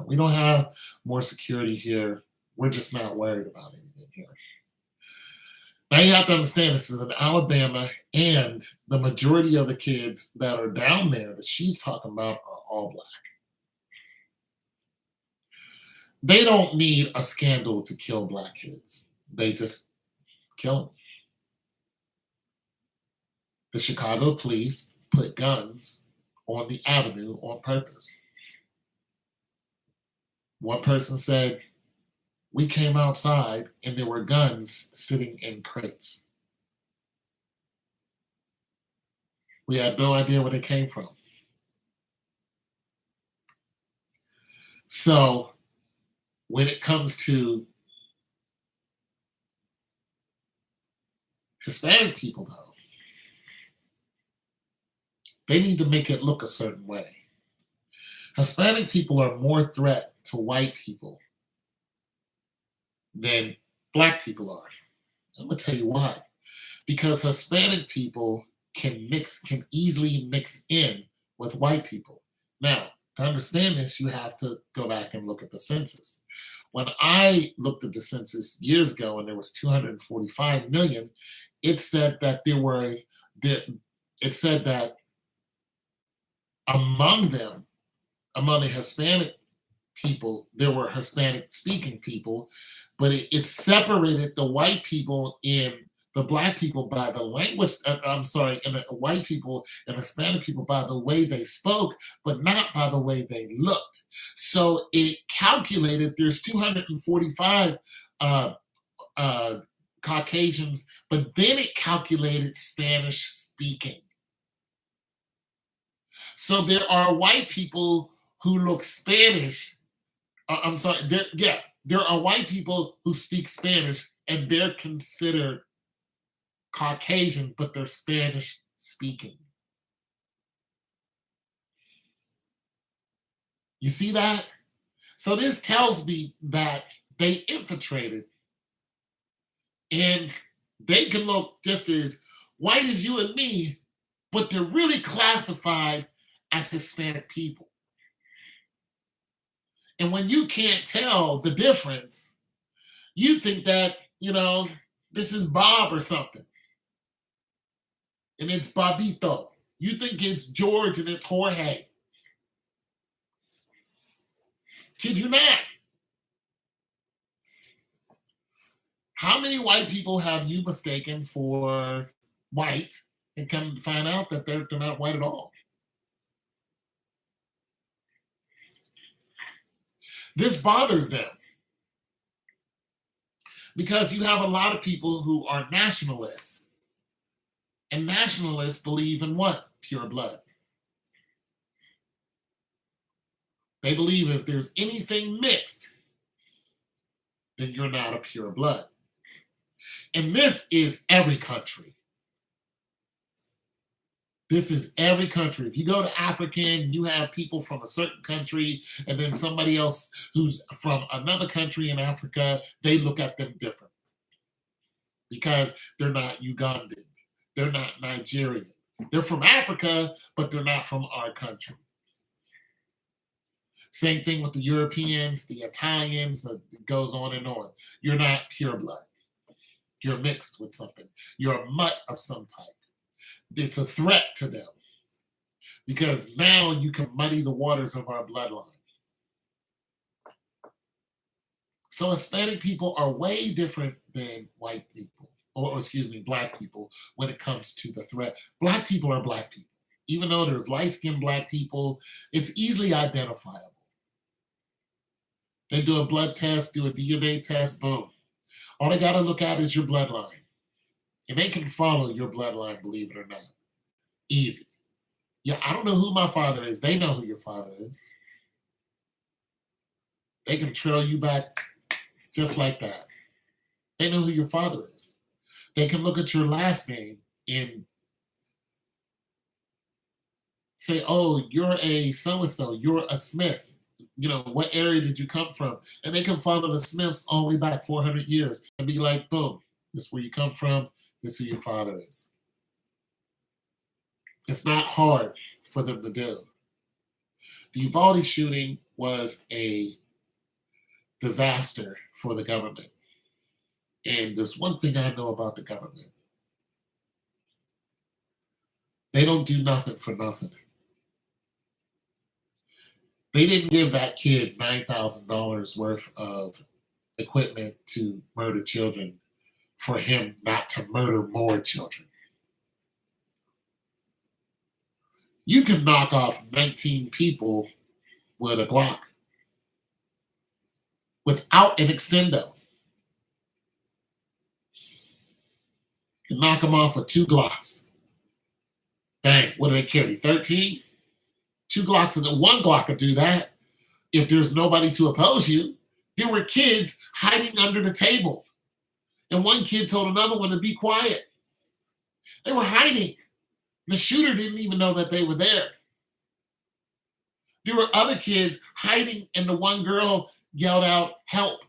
we don't have more security here. We're just not worried about anything here. Now you have to understand this is in Alabama, and the majority of the kids that are down there that she's talking about are all black. They don't need a scandal to kill black kids. They just kill them. The Chicago police put guns on the avenue on purpose. One person said, we came outside and there were guns sitting in crates. We had no idea where they came from. So when it comes to Hispanic people, though, they need to make it look a certain way. Hispanic people are more threat to white people than black people are. I'm gonna tell you why. Because Hispanic people can easily mix in with white people. Now, to understand this, you have to go back and look at the census. When I looked at the census years ago and there was 245 million, it said that among them, among the Hispanic people, there were Hispanic speaking people, but it separated the white people and the black people by the language, and the white people and Hispanic people by the way they spoke, but not by the way they looked. So it calculated there's 245 Caucasians, but then it calculated Spanish speaking. So there are white people who look Spanish. There are white people who speak Spanish and they're considered Caucasian, but they're Spanish speaking. You see that? So this tells me that they infiltrated and they can look just as white as you and me, but they're really classified as Hispanic people. And when you can't tell the difference, you think that, this is Bob or something. and it's Babito. You think it's George and it's Jorge. Kid you not. How many white people have you mistaken for white and come to find out that they're not white at all? This bothers them because you have a lot of people who are nationalists. And nationalists believe in what? Pure blood. They believe if there's anything mixed, then you're not a pure blood. And this is every country. This is every country. If you go to Africa and you have people from a certain country and then somebody else who's from another country in Africa, they look at them different because they're not Ugandan. They're not Nigerian. They're from Africa, but they're not from our country. Same thing with the Europeans, the Italians, it goes on and on. You're not pure blood. You're mixed with something. You're a mutt of some type. It's a threat to them because now you can muddy the waters of our bloodline. So Hispanic people are way different than white people, or excuse me, black people when it comes to the threat. Black people are black people. Even though there's light-skinned black people, it's easily identifiable. They do a blood test, do a DNA test, boom. All they got to look at is your bloodline. And they can follow your bloodline, believe it or not. Easy. Yeah, I don't know who my father is. They know who your father is. They can trail you back just like that. They know who your father is. They can look at your last name and say, oh, you're a so-and-so, you're a Smith. You know, what area did you come from? And they can follow the Smiths all the way back 400 years and be like, boom, this is where you come from. This is who your father is. It's not hard for them to do. The Uvaldi shooting was a disaster for the government. And there's one thing I know about the government. They don't do nothing for nothing. They didn't give that kid $9,000 worth of equipment to murder children for him not to murder more children. You can knock off 19 people with a Glock without an extendo. You can knock them off with 2 Glocks. Bang, what do they carry? 13? 2 Glocks and 1 Glock could do that if there's nobody to oppose you. There were kids hiding under the table. And one kid told another one to be quiet. They were hiding. The shooter didn't even know that they were there. There were other kids hiding, and the one girl yelled out, help.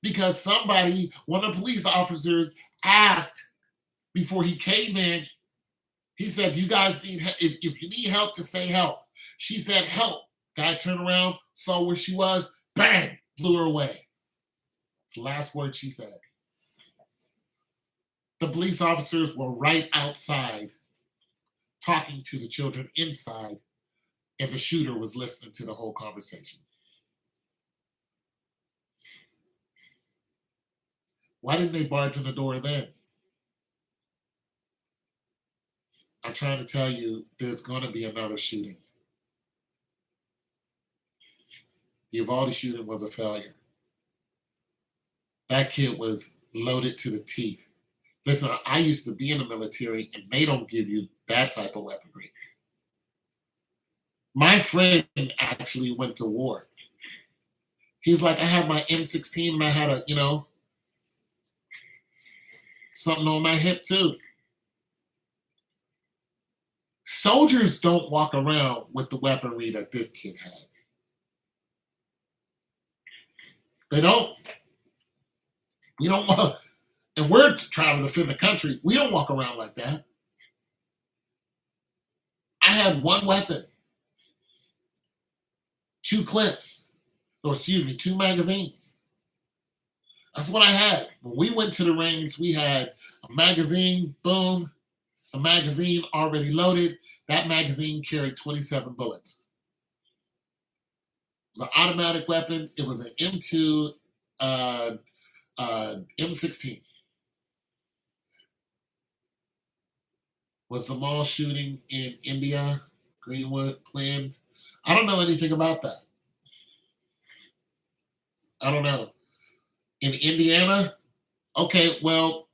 Because somebody, one of the police officers, asked before he came in, he said, you guys need help. If you need help, to say help. She said, help. Guy turned around, saw where she was, bang, blew her away. It's the last word she said. The police officers were right outside talking to the children inside, and the shooter was listening to the whole conversation. Why didn't they barge in the door then? I'm trying to tell you, there's going to be another shooting. The Uvaldi shooting was a failure. That kid was loaded to the teeth. Listen, I used to be in the military, and they don't give you that type of weaponry. My friend actually went to war. He's like, I had my M16 and I had a, something on my hip too. Soldiers don't walk around with the weaponry that this kid had. They don't. We don't want, and we're trying to defend the country. We don't walk around like that. I had one weapon, 2 clips, or excuse me, 2 magazines, That's what I had. When we went to the range, we had a magazine, boom, a magazine already loaded. That magazine carried 27 bullets. It was an automatic weapon. It was an M2, M16. Was the mall shooting in India, Greenwood, planned? I don't know anything about that. I don't know. In Indiana? Okay, well,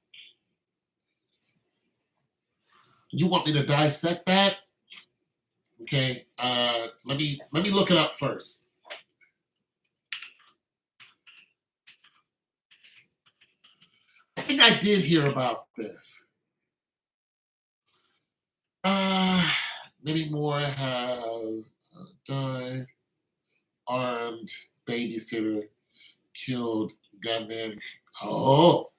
you want me to dissect that? Okay, let me look it up first. I think I did hear about this. Many more have died. Armed babysitter killed gunman. Oh,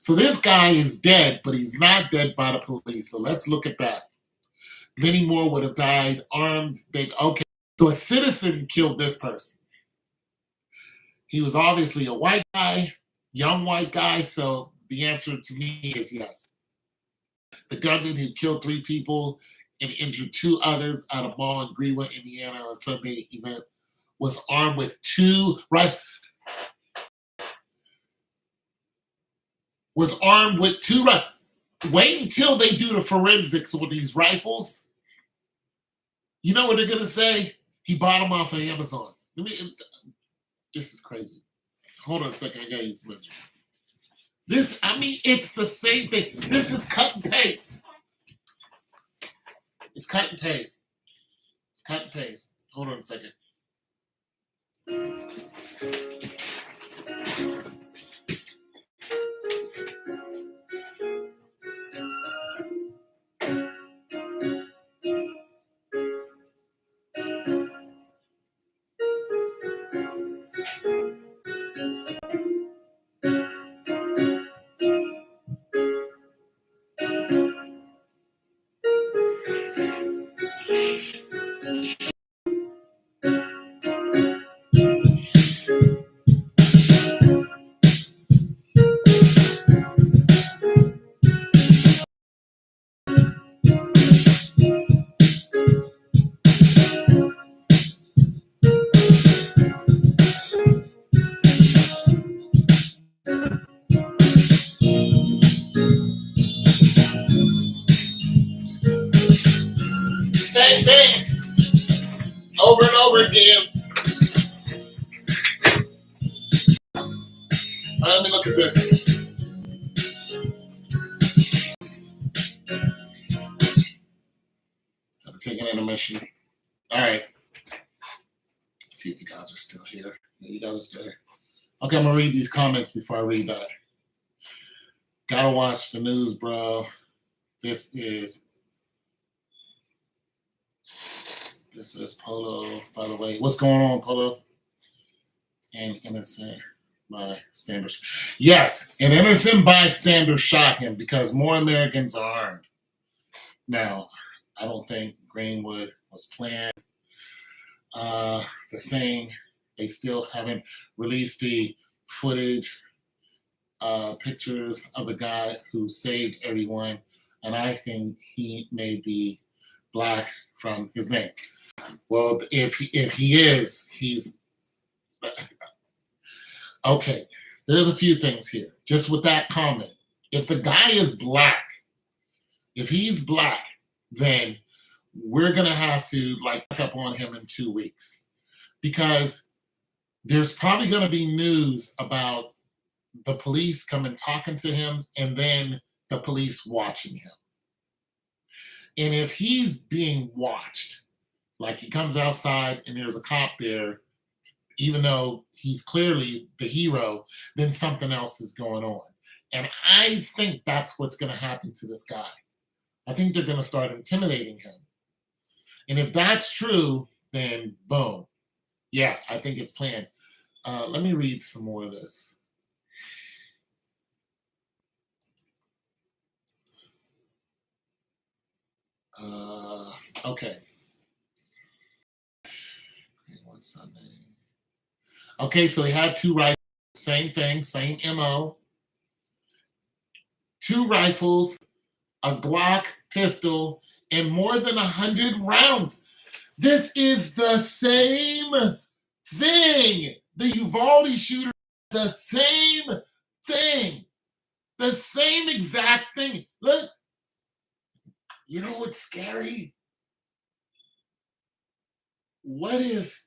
so this guy is dead, but he's not dead by the police. So let's look at that. Many more would have died. Armed baby. Okay, so a citizen killed this person. He was obviously a white guy, young white guy. So the answer to me is yes. The gunman who killed 3 people and injured 2 others at a mall in Greenwood, Indiana on a Sunday event was armed with 2, right? Was armed with 2, right? Wait until they do the forensics on these rifles. You know what they're going to say? He bought them off of Amazon. This is crazy. Hold on a second. I got to use the measure. This, I mean, it's the same thing. This is cut and paste. It's cut and paste. Cut and paste. Hold on a second. Same thing. Over and over again. Let me look at this. Gotta take an intermission. All right. Let's see if you guys are still here. Yeah, you guys are still here. Okay, I'm gonna read these comments before I read that. Gotta watch the news, bro. This is Polo, by the way. What's going on, Polo? An innocent bystander. Yes, an innocent bystander shot him because more Americans are armed. Now, I don't think Greenwood was planned. The same, they still haven't released the footage, pictures of the guy who saved everyone, and I think he may be black from his name. Well, if he is, he's okay. There's a few things here. Just with that comment, if the guy is black, if he's black, then we're gonna have to like pick up on him in 2 weeks, because there's probably gonna be news about the police coming talking to him and then the police watching him. And if he's being watched, like he comes outside and there's a cop there, even though he's clearly the hero, then something else is going on. And I think that's what's going to happen to this guy. I think they're going to start intimidating him. And if that's true, then boom. Yeah, I think it's planned. Let me read some more of this. Okay. One Sunday. Okay, so he had 2 rifles. Same thing, same MO. 2 rifles, a Glock pistol, and more than 100 rounds. This is the same thing. The Uvaldi shooter, the same thing. The same exact thing. Look, you know what's scary? What if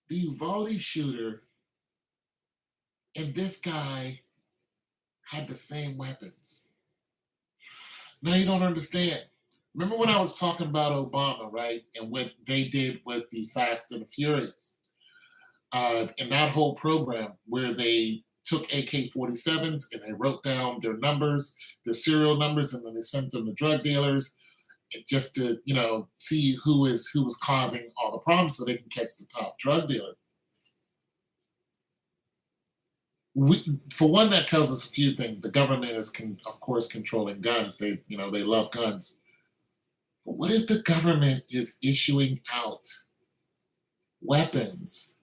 the Uvaldi shooter and this guy had the same weapons? Now you don't understand. Remember when I was talking about Obama, right? And what they did with the Fast and the Furious, and that whole program where they took AK-47s and they wrote down their numbers, their serial numbers, and then they sent them to drug dealers just to, see who was causing all the problems so they can catch the top drug dealer. For one, that tells us a few things. The government is, of course, controlling guns. They love guns. But what if the government is issuing out weapons?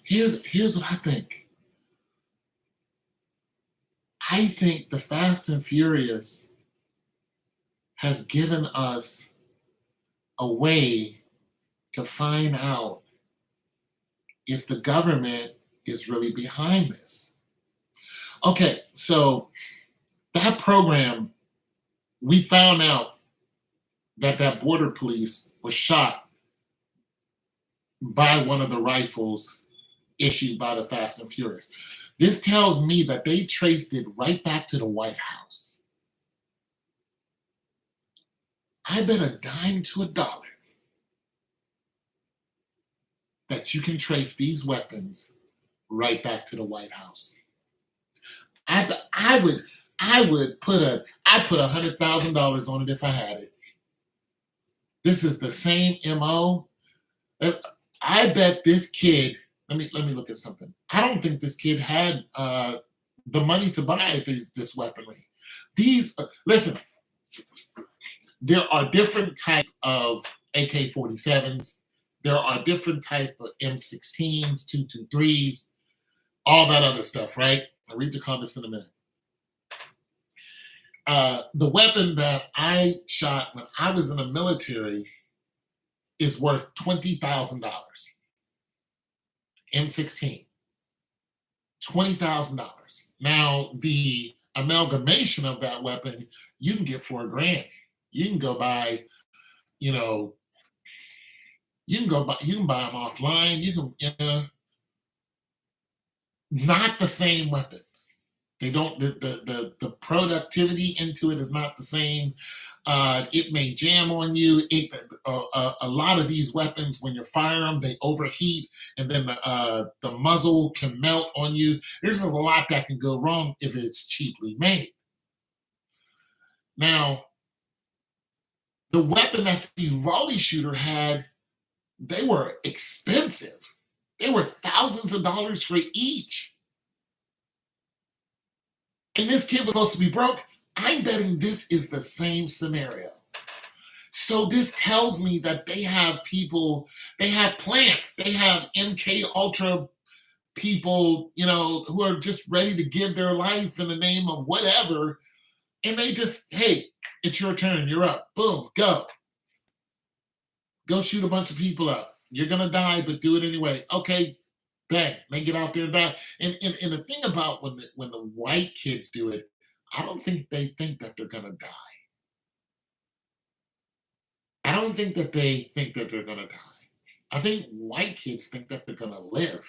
Here's what I think. I think the Fast and Furious has given us a way to find out if the government is really behind this. Okay, so that program, we found out that border police was shot by one of the rifles issued by the Fast and Furious. This tells me that they traced it right back to the White House. I bet a dime to a dollar that you can trace these weapons right back to the White House. I would put $100,000 on it if I had it. This is the same MO. I bet this kid. Let me look at something. I don't think this kid had the money to buy this weaponry. Listen. There are different type of AK-47s. There are different type of M16s, 223s, all that other stuff, right? I'll read the comments in a minute. The weapon that I shot when I was in the military is worth $20,000. M16, $20,000. Now, the amalgamation of that weapon, you can get for $1,000. You can go buy, you can buy them offline. You can, not the same weapons. They don't, the productivity into it is not the same. It may jam on you. A lot of these weapons, when you fire them, they overheat, and then the muzzle can melt on you. There's a lot that can go wrong if it's cheaply made. Now, the weapon that the Uvaldi shooter had, they were expensive. They were thousands of dollars for each. And this kid was supposed to be broke. I'm betting this is the same scenario. So this tells me that they have people, they have plants, they have MK Ultra people, who are just ready to give their life in the name of whatever. And they just, hey, it's your turn. You're up. Boom, go. Go shoot a bunch of people up. You're going to die, but do it anyway. Okay, bang. They get out there and die. And the thing about when the white kids do it, I don't think they think that they're going to die. I don't think that they think that they're going to die. I think white kids think that they're going to live.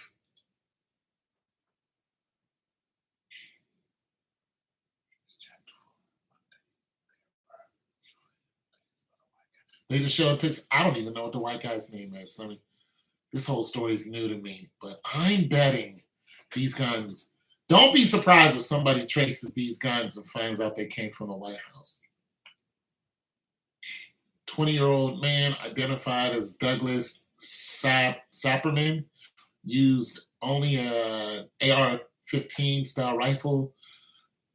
They just show a picture. I don't even know what the white guy's name is. This whole story is new to me, but I'm betting these guns. Don't be surprised if somebody traces these guns and finds out they came from the White House. 20-year-old man identified as Douglas Sapperman used only a AR-15 style rifle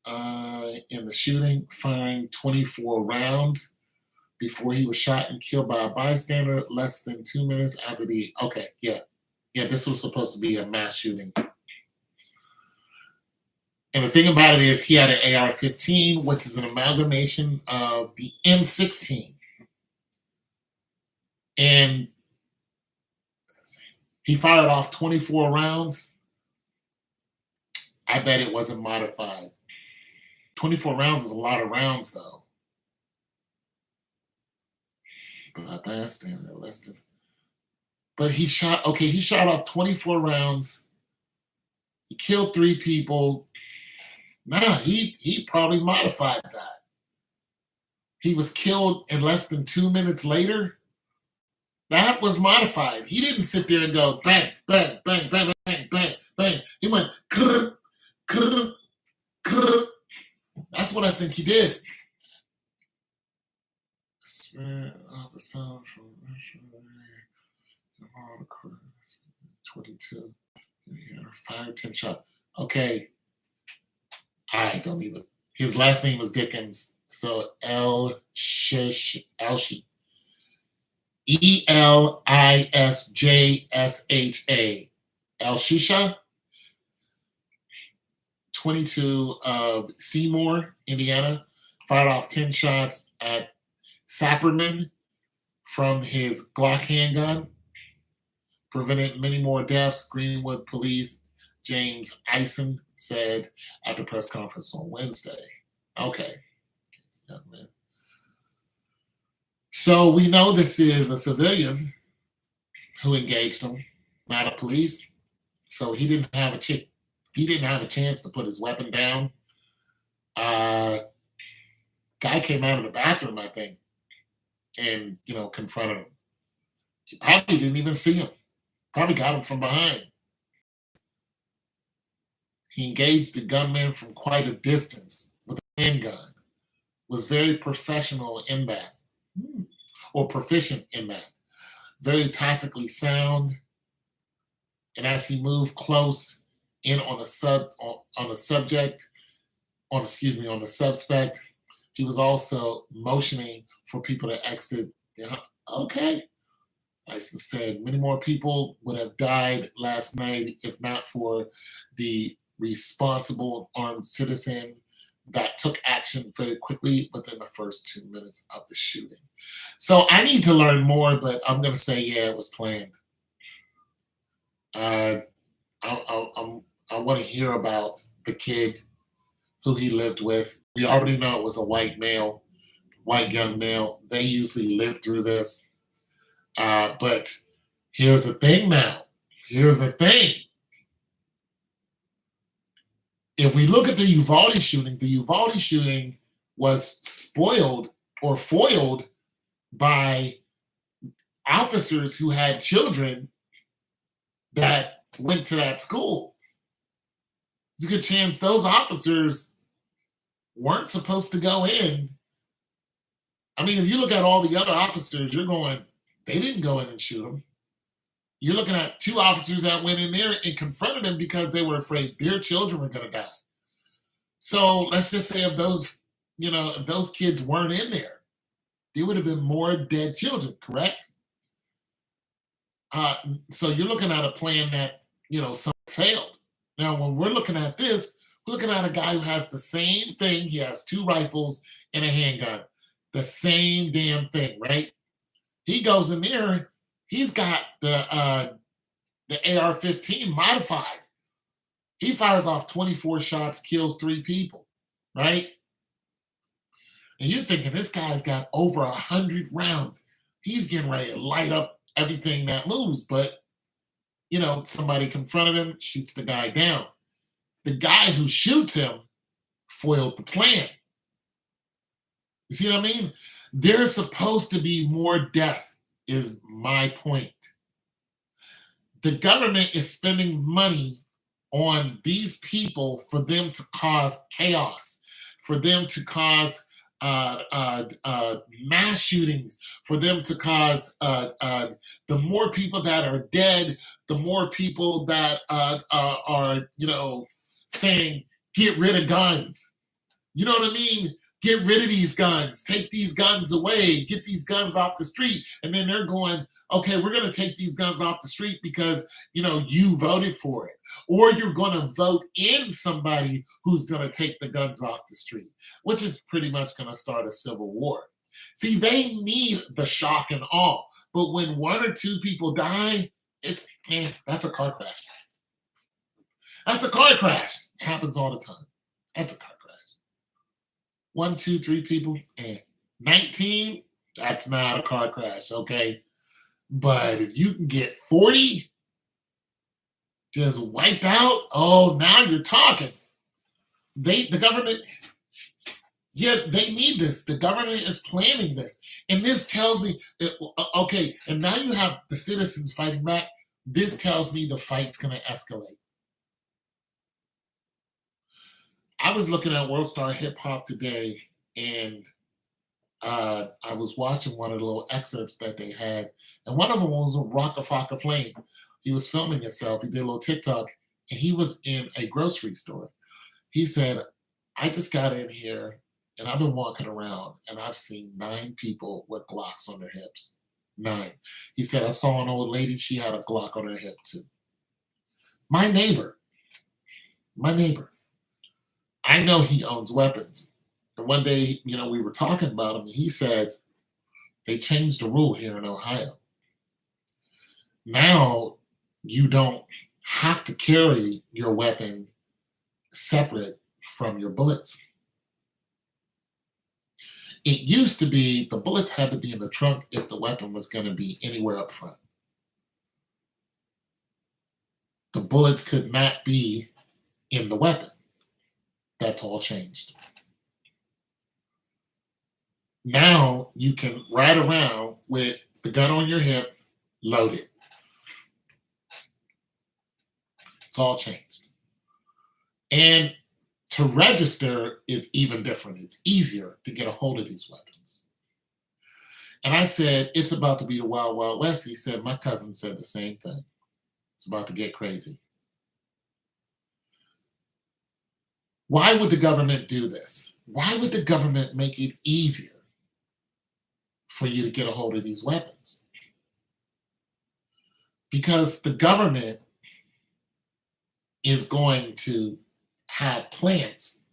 in the shooting, firing 24 rounds before he was shot and killed by a bystander less than 2 minutes after the. Okay, yeah. Yeah, this was supposed to be a mass shooting. And the thing about it is, he had an AR-15, which is an amalgamation of the M16, and he fired off 24 rounds. I bet it wasn't modified. 24 rounds is a lot of rounds, though. But that's listed. But he shot off 24 rounds. He killed 3 people. Nah, he probably modified that. He was killed in less than 2 minutes later. That was modified. He didn't sit there and go bang, bang, bang, bang, bang, bang, bang. He went krr, krr, krr. That's what I think he did. 22. Fired 10 shot. Okay. I don't even. His last name was Dickens. So Elisjsha. El Shisha. 22 of Seymour, Indiana. Fired off 10 shots at Sapperman from his Glock handgun. Prevented many more deaths. Greenwood Police James Eisen said at the press conference on Wednesday. Okay. So we know this is a civilian who engaged him, not a police. So he didn't have a chance to put his weapon down. Guy came out of the bathroom, I think, and confronted him. He probably didn't even see him. Probably got him from behind. He engaged the gunman from quite a distance with a handgun. Was very professional in that, or proficient in that. Very tactically sound. And as he moved close in on the suspect, he was also motioning for people to exit. Okay. Isis said many more people would have died last night if not for the responsible armed citizen that took action very quickly within the first 2 minutes of the shooting. So I need to learn more, but I'm going to say, yeah, it was planned. I want to hear about the kid who he lived with. We already know it was a white young male. They usually live through this. But here's the thing now. Here's the thing. If we look at the Uvaldi shooting was spoiled or foiled by officers who had children that went to that school. There's a good chance those officers weren't supposed to go in. I mean, if you look at all the other officers, you're going, they didn't go in and shoot them. You're looking at 2 officers that went in there and confronted them because they were afraid their children were going to die. So let's just say if those kids weren't in there, there would have been more dead children, correct? So you're looking at a plan that, some failed. Now, when we're looking at this, we're looking at a guy who has the same thing. He has 2 rifles and a handgun. The same damn thing, right? He goes in there. He's got the AR-15 modified. He fires off 24 shots, kills 3 people, right? And you're thinking this guy's got over 100 rounds. He's getting ready to light up everything that moves. But, somebody confronted him, shoots the guy down. The guy who shoots him foiled the plan. You see what I mean? There's supposed to be more death, is my point. The government is spending money on these people for them to cause chaos, for them to cause mass shootings, for them to cause the more people that are dead, the more people that are saying get rid of guns. You know what I mean? get rid of these guns, take these guns away, get these guns off the street. And then they're going, okay, we're going to take these guns off the street because, you voted for it. Or you're going to vote in somebody who's going to take the guns off the street, which is pretty much going to start a civil war. See, they need the shock and awe. But when one or two people die, that's a car crash. That's a car crash. It happens all the time. That's a car crash. 1, 2, 3 people, 19, that's not a car crash, okay? But if you can get 40 just wiped out, oh, now you're talking. The government, they need this. The government is planning this. And this tells me, okay, and now you have the citizens fighting back. This tells me the fight's going to escalate. I was looking at World Star Hip Hop today, and I was watching one of the little excerpts that they had, and one of them was a Rocka Focka Flame. He was filming himself. He did a little TikTok, and he was in a grocery store. He said, I just got in here, and I've been walking around, and I've seen 9 people with Glocks on their hips. 9. He said, I saw an old lady. She had a Glock on her hip, too. My neighbor, I know he owns weapons. And one day, we were talking about him, and he said they changed the rule here in Ohio. Now you don't have to carry your weapon separate from your bullets. It used to be the bullets had to be in the trunk if the weapon was going to be anywhere up front. The bullets could not be in the weapon. That's all changed. Now you can ride around with the gun on your hip, loaded. It's all changed. And to register, it's even different. It's easier to get a hold of these weapons. And I said, it's about to be the Wild Wild West. He said, my cousin said the same thing. It's about to get crazy. Why would the government do this? Why would the government make it easier for you to get a hold of these weapons? Because the government is going to have plants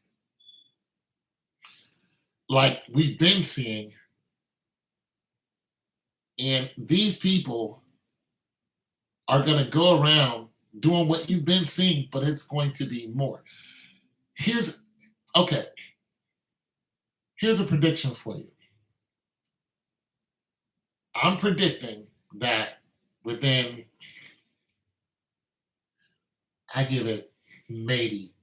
like we've been seeing, and these people are going to go around doing what you've been seeing, but it's going to be more. Here's a prediction for you. I'm predicting that within, I give it maybe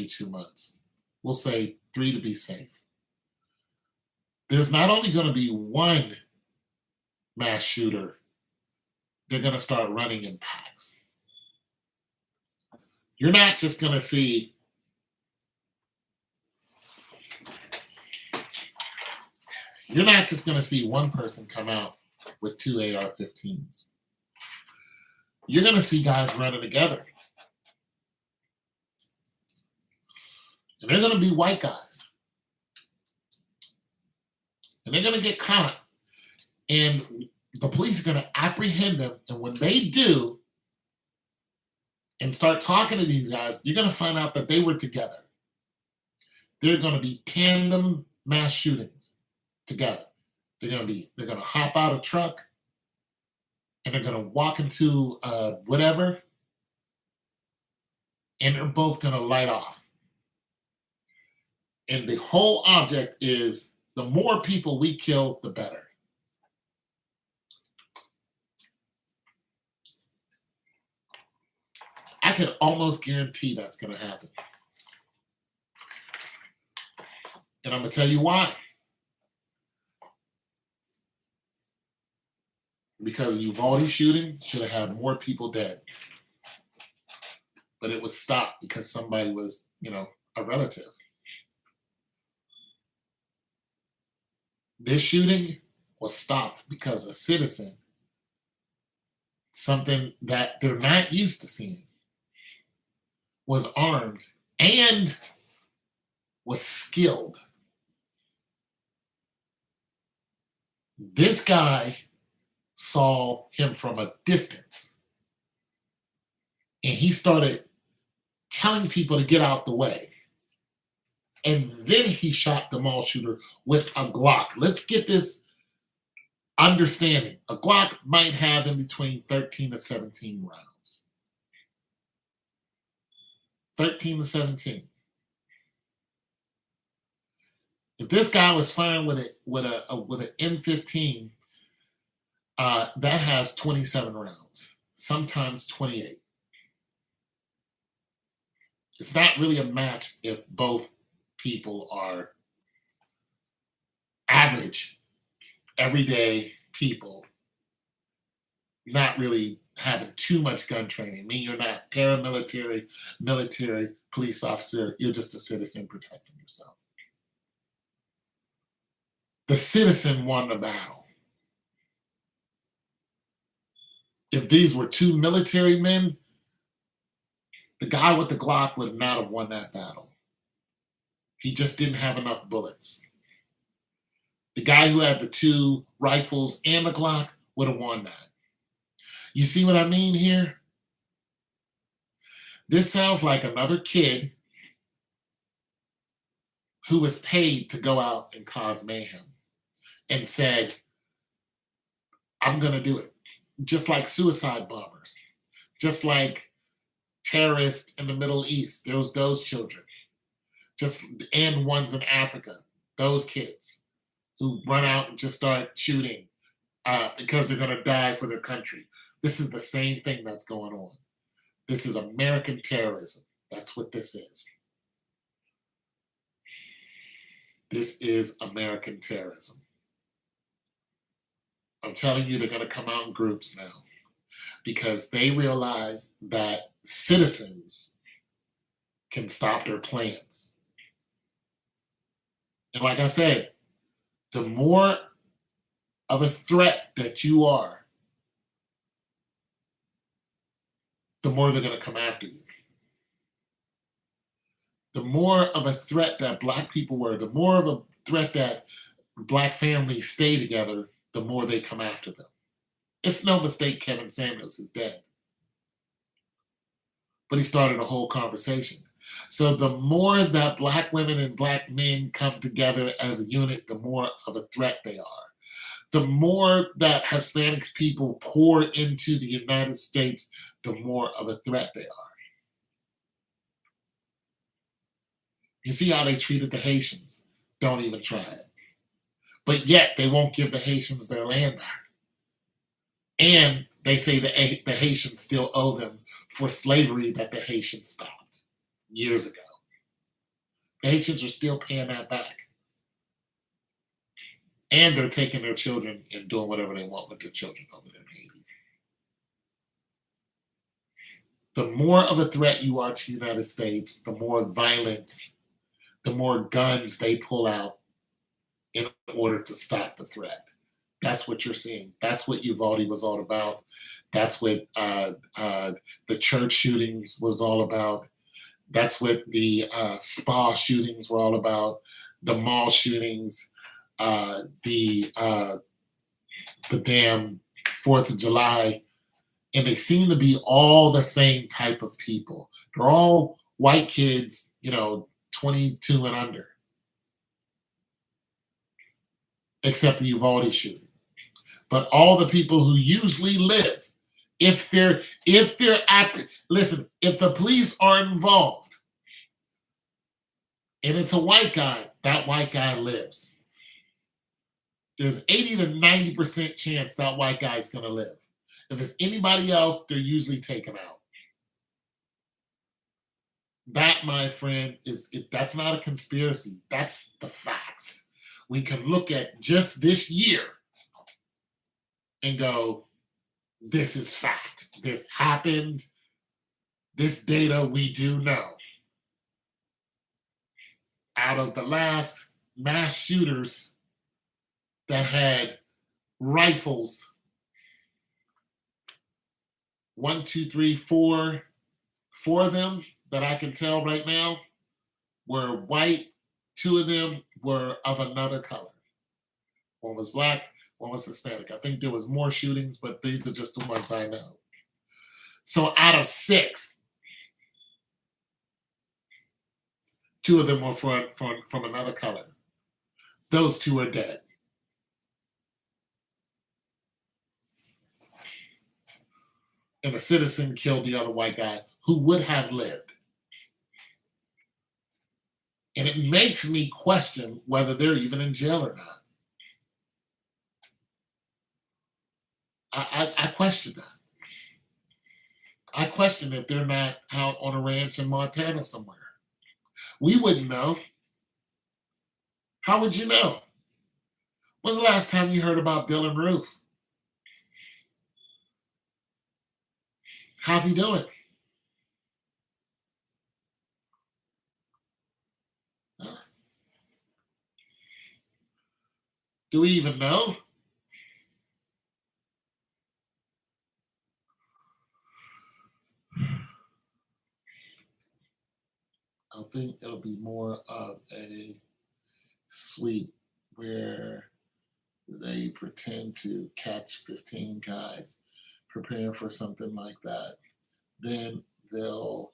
2 months. We'll say 3 to be safe. There's not only going to be one mass shooter, they're going to start running in packs. You're not just going to see one person come out with 2 AR-15s. You're going to see guys running together. And they're going to be white guys. And they're going to get caught. And the police are going to apprehend them. And when they do, and start talking to these guys, you're going to find out that they were together. They're going to be tandem mass shootings together. They're going to hop out a truck, and they're going to walk into whatever, and they're both going to light off. And the whole object is the more people we kill, the better. I can almost guarantee that's going to happen. And I'm going to tell you why. Because Uvaldi shooting should have had more people dead. But it was stopped because somebody was, a relative. This shooting was stopped because a citizen, something that they're not used to seeing, was armed and was skilled. This guy saw him from a distance and he started telling people to get out the way. And then he shot the mall shooter with a Glock. Let's get this understanding. A Glock might have in between 13 to 17 rounds. 13 to 17. If this guy was firing with an M15, that has 27 rounds, sometimes 28. It's not really a match if both people are average, everyday people, not really having too much gun training. I mean, you're not paramilitary, military, police officer. You're just a citizen protecting yourself. The citizen won the battle. If these were two military men, the guy with the Glock would not have won that battle. He just didn't have enough bullets. The guy who had the two rifles and the Glock would have won that. You see what I mean here? This sounds like another kid who was paid to go out and cause mayhem and said, I'm going to do it. Just like suicide bombers, just like terrorists in the Middle East, those children, and ones in Africa, those kids who run out and just start shooting because they're going to die for their country. This is the same thing that's going on. This is American terrorism. That's what this is. This is American terrorism. I'm telling you, they're going to come out in groups now because they realize that citizens can stop their plans. And like I said, the more of a threat that you are, the more they're going to come after you. The more of a threat that Black people were, the more of a threat that Black families stay together, the more they come after them. It's no mistake Kevin Samuels is dead. But he started a whole conversation. So the more that Black women and Black men come together as a unit, the more of a threat they are. The more that Hispanics people pour into the United States, the more of a threat they are. You see how they treated the Haitians? Don't even try it. But yet they won't give the Haitians their land back. And they say the Haitians still owe them for slavery that the Haitians stopped years ago. The Haitians are still paying that back. And they're taking their children and doing whatever they want with their children over there in Haiti. The more of a threat you are to the United States, the more violence, the more guns they pull out in order to stop the threat. That's what you're seeing. That's what Uvaldi was all about. That's what the church shootings was all about. That's what the spa shootings were all about. The mall shootings, the damn 4th of July. And they seem to be all the same type of people. They're all white kids, 22 and under. Except the Uvaldi shooting. But all the people who usually live, if they're active, listen, if the police are involved and it's a white guy, that white guy lives. There's 80 to 90% chance that white guy's gonna live. If it's anybody else, they're usually taken out. That, my friend, that's not a conspiracy. That's the facts. We can look at just this year and go, this is fact. This happened. This data we do know. Out of the last mass shooters that had rifles, 1, 2, 3, 4 of them that I can tell right now were white Two of them were of another color. One was black, one was Hispanic. I think there was more shootings, but these are just the ones I know. So out of six, two of them were from another color. Those two are dead. And a citizen killed the other white guy who would have lived. And it makes me question whether they're even in jail or not. I question that. I question if they're not out on a ranch in Montana somewhere. We wouldn't know. How would you know? When's the last time you heard about Dylan Roof? How's he doing? Do we even know? I think it'll be more of a sweep where they pretend to catch 15 guys preparing for something like that. Then they'll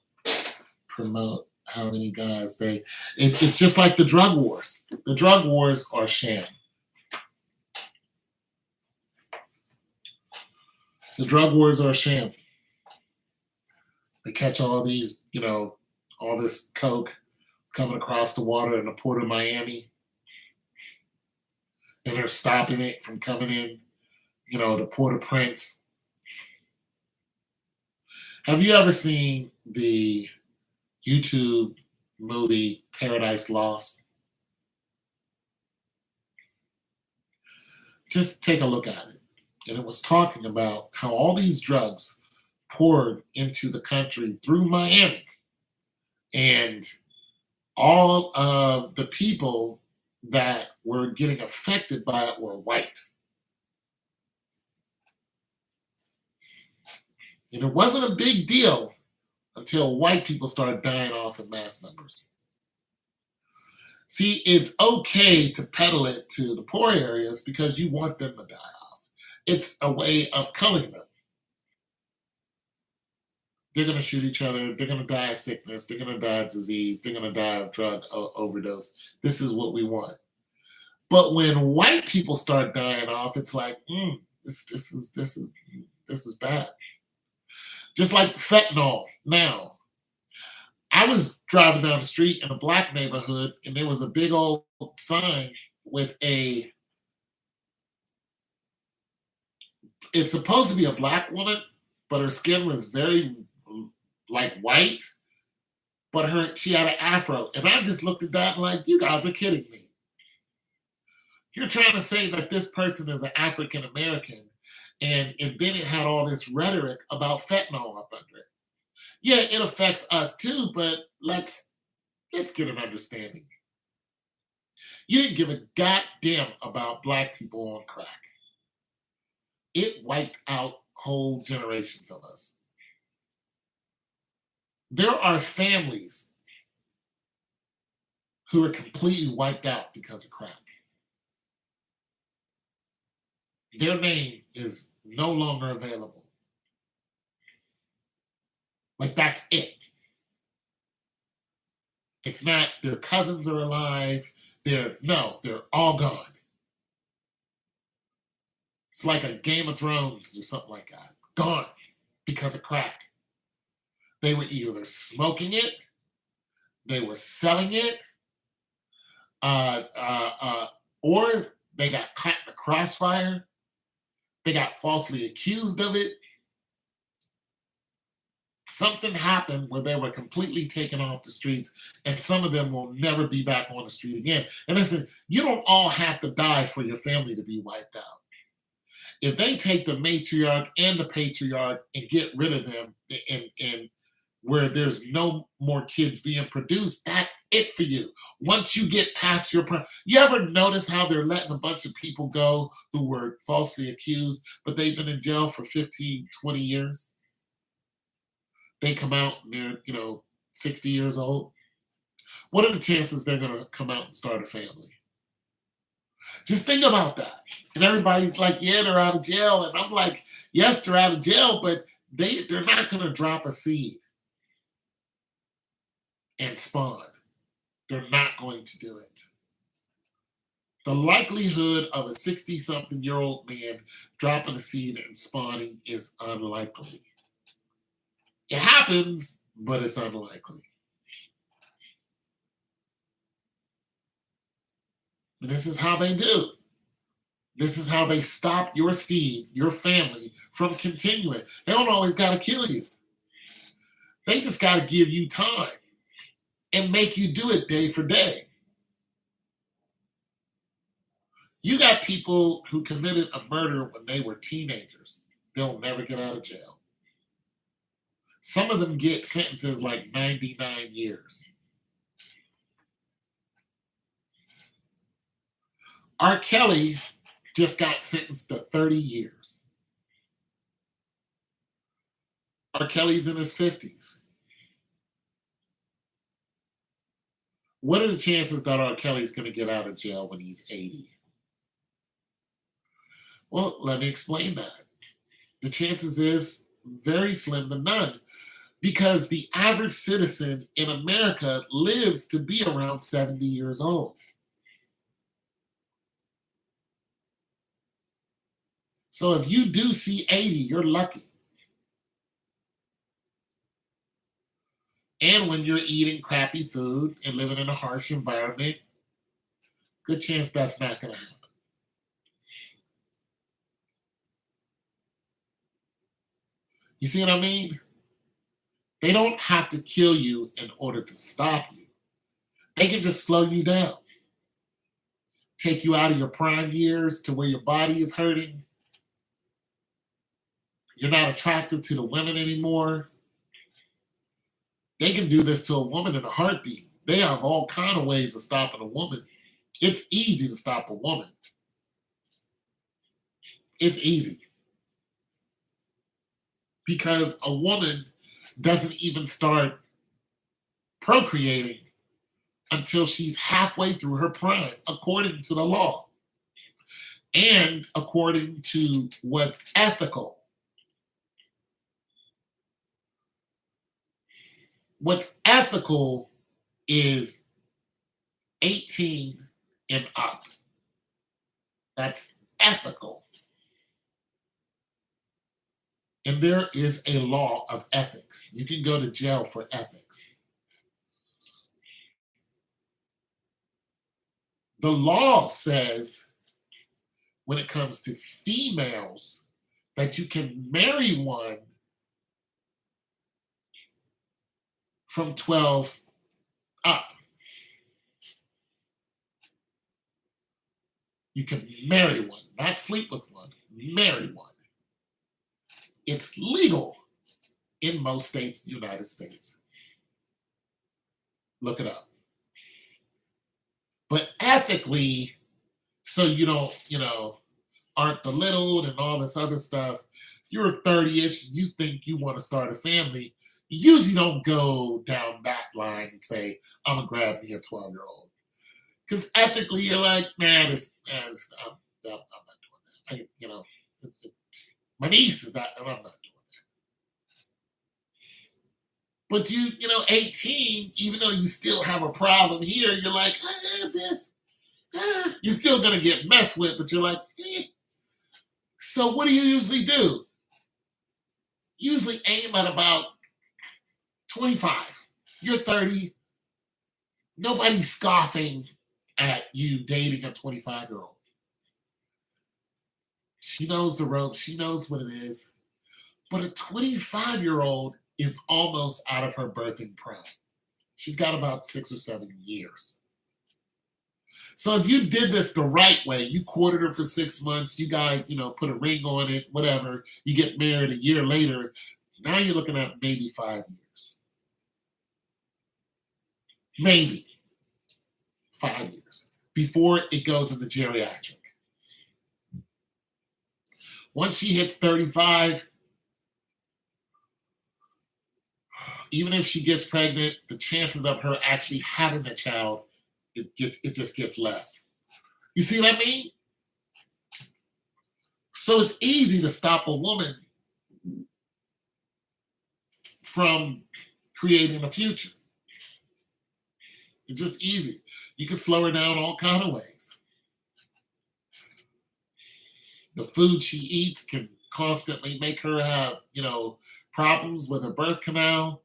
promote how many guys it's just like the drug wars. The drug wars are sham. The drug wars are a sham. They catch all these, all this coke coming across the water in the port of Miami, and they're stopping it from coming in, to Port-au-Prince. Have you ever seen the YouTube movie Paradise Lost? Just take a look at it. And it was talking about how all these drugs poured into the country through Miami. And all of the people that were getting affected by it were white. And it wasn't a big deal until white people started dying off in mass numbers. See, it's okay to peddle it to the poor areas because you want them to die off. It's a way of culling them. They're going to shoot each other. They're going to die of sickness. They're going to die of disease. They're going to die of drug overdose. This is what we want. But when white people start dying off, it's like, this is bad. Just like fentanyl. Now, I was driving down the street in a black neighborhood, and there was a big old sign with it's supposed to be a black woman, but her skin was very like white, but she had an afro. And I just looked at that and like, you guys are kidding me. You're trying to say that this person is an African American, and then it had all this rhetoric about fentanyl up under it. Yeah, it affects us too, but let's get an understanding. You didn't give a goddamn about black people on crack. It wiped out whole generations of us. There are families who are completely wiped out because of crack. Their name is no longer available. Like, that's it. It's not their cousins are alive. They're all gone. It's like a Game of Thrones or something like that. Gone because of crack. They were either smoking it, they were selling it, or they got caught in a crossfire. They got falsely accused of it. Something happened where they were completely taken off the streets, and some of them will never be back on the street again. And listen, you don't all have to die for your family to be wiped out. If they take the matriarch and the patriarch and get rid of them, and where there's no more kids being produced, that's it for you. Once you get past you ever notice how they're letting a bunch of people go who were falsely accused, but they've been in jail for 15, 20 years? They come out and they're, 60 years old. What are the chances they're going to come out and start a family? Just think about that. And everybody's like, yeah, they're out of jail. And I'm like, yes, they're out of jail, but they're not going to drop a seed and spawn. They're not going to do it. The likelihood of a 60-something-year-old man dropping a seed and spawning is unlikely. It happens, but it's unlikely. And this is how they do. This is how they stop your seed, your family, from continuing. They don't always got to kill you. They just got to give you time and make you do it day for day. You got people who committed a murder when they were teenagers. They'll never get out of jail. Some of them get sentences like 99 years. R. Kelly just got sentenced to 30 years. R. Kelly's in his 50s. What are the chances that R. Kelly's going to get out of jail when he's 80? Well, let me explain that. The chances is very slim to none because the average citizen in America lives to be around 70 years old. So if you do see 80, you're lucky. And when you're eating crappy food and living in a harsh environment, good chance that's not going to happen. You see what I mean? They don't have to kill you in order to stop you. They can just slow you down, take you out of your prime years to where your body is hurting. You're not attractive to the women anymore. They can do this to a woman in a heartbeat. They have all kind of ways of stopping a woman. It's easy to stop a woman. It's easy. Because a woman doesn't even start procreating until she's halfway through her prime, according to the law and according to what's ethical. What's ethical is 18 and up. That's ethical. And there is a law of ethics. You can go to jail for ethics. The law says, when it comes to females, that you can marry one from 12 up. You can marry one, not sleep with one, marry one. It's legal in most states, United States. Look it up. But ethically, so you don't, aren't belittled and all this other stuff, you're 30-ish, you think you want to start a family, you usually don't go down that line and say, I'm going to grab me a 12-year-old. Because ethically, you're like, man, I'm not doing that. My niece is not, I'm not doing that. But 18, even though you still have a problem here, you're like, you're still going to get messed with, but you're like, eh. So what do you usually do? Usually aim at about 25. You're 30. Nobody's scoffing at you dating a 25-year-old. She knows the ropes. She knows what it is. But a 25-year-old is almost out of her birthing prime. She's got about 6 or 7 years. So if you did this the right way, you courted her for 6 months, you guys, put a ring on it, whatever, you get married a year later, now you're looking at maybe 5 years. Maybe 5 years before it goes into geriatric. Once she hits 35, Even if she gets pregnant, the chances of her actually having the child, it just gets less. You see what I mean? So it's easy to stop a woman from creating a future. It's just easy. You can slow her down all kind of ways. The food she eats can constantly make her have, problems with her birth canal.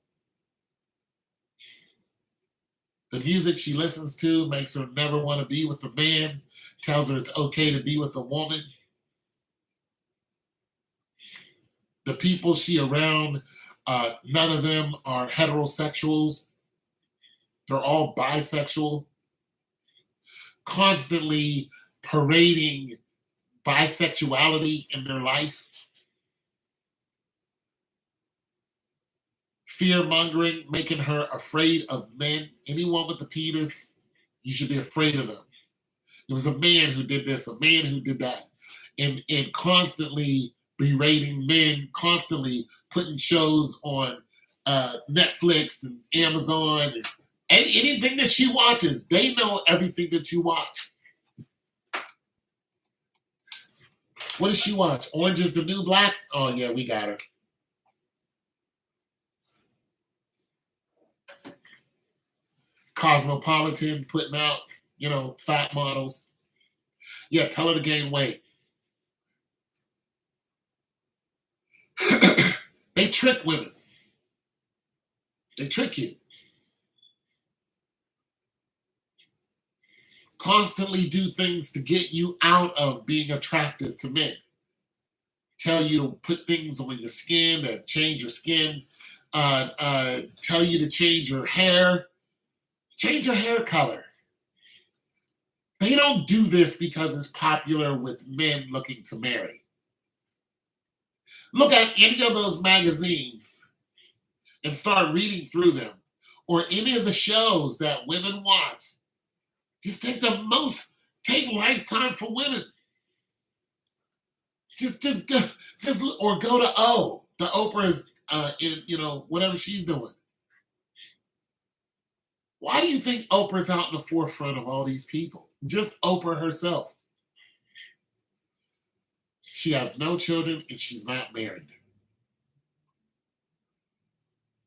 The music she listens to makes her never want to be with a man, tells her it's okay to be with a woman. The people she around, none of them are heterosexuals. They're all bisexual, constantly parading bisexuality in their life. Fear mongering, making her afraid of men. Anyone with a penis, you should be afraid of them. It was a man who did this, a man who did that, and constantly berating men, constantly putting shows on Netflix and Amazon and anything that she watches. They know everything that you watch. What does she watch? Orange is the New Black? Oh yeah, we got her. Cosmopolitan putting out, fat models. Yeah, tell her to gain weight. They trick women. They trick you. Constantly do things to get you out of being attractive to men. Tell you to put things on your skin, to change your skin. Tell you to change your hair. Change your hair color. They don't do this because it's popular with men looking to marry. Look at any of those magazines and start reading through them, or any of the shows that women watch. Just take Lifetime for Women. Just go, or go to the Oprah's in whatever she's doing. Why do you think Oprah's out in the forefront of all these people? Just Oprah herself. She has no children and she's not married.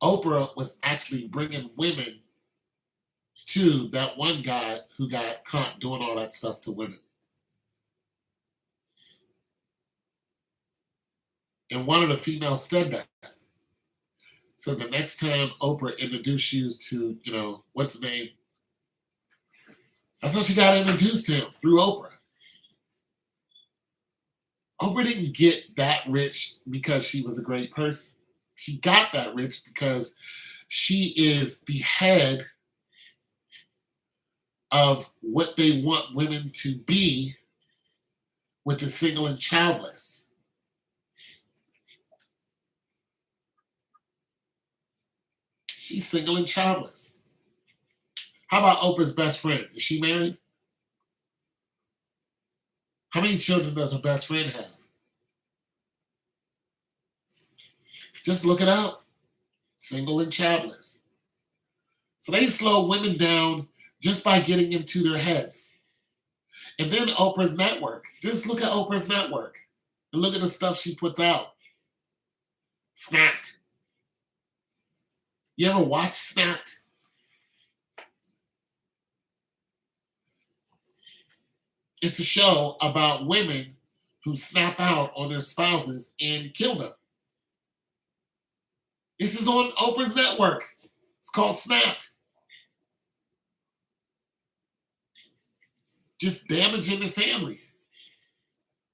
Oprah was actually bringing women to that one guy who got caught doing all that stuff to women. And one of the females said that. So the next time Oprah introduced you to, what's his name? That's how she got introduced to him, through Oprah. Oprah didn't get that rich because she was a great person. She got that rich because she is the head of what they want women to be, which is single and childless. She's single and childless. How about Oprah's best friend? Is she married? How many children does her best friend have? Just look it up. Single and childless. So they slow women down just by getting into their heads. And then Oprah's network. Just look at Oprah's network and look at the stuff she puts out. Snapped. You ever watch Snapped? It's a show about women who snap out on their spouses and kill them. This is on Oprah's network. It's called Snapped. Just damaging the family.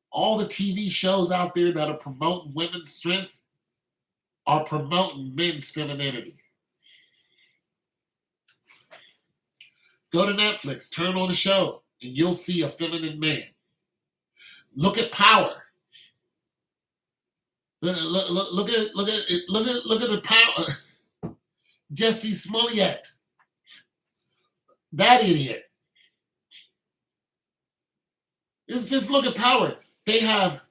All the TV shows out there that are promoting women's strength are promoting men's femininity. Go to Netflix, turn on the show, and you'll see a feminine man. Look at Power. Look at the Power. Jesse Smollett. That idiot. Just look at Power. They have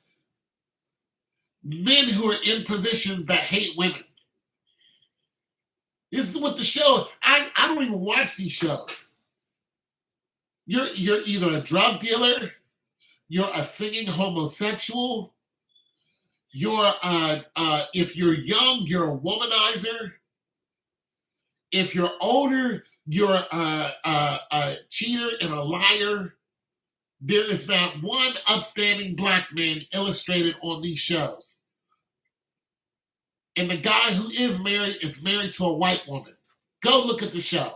men who are in positions that hate women. This is what the show. I don't even watch these shows. You're either a drug dealer, you're a singing homosexual, you're if you're young, you're a womanizer. If you're older, you're a cheater and a liar. There is not one upstanding black man illustrated on these shows. And the guy who is married to a white woman. Go look at the show.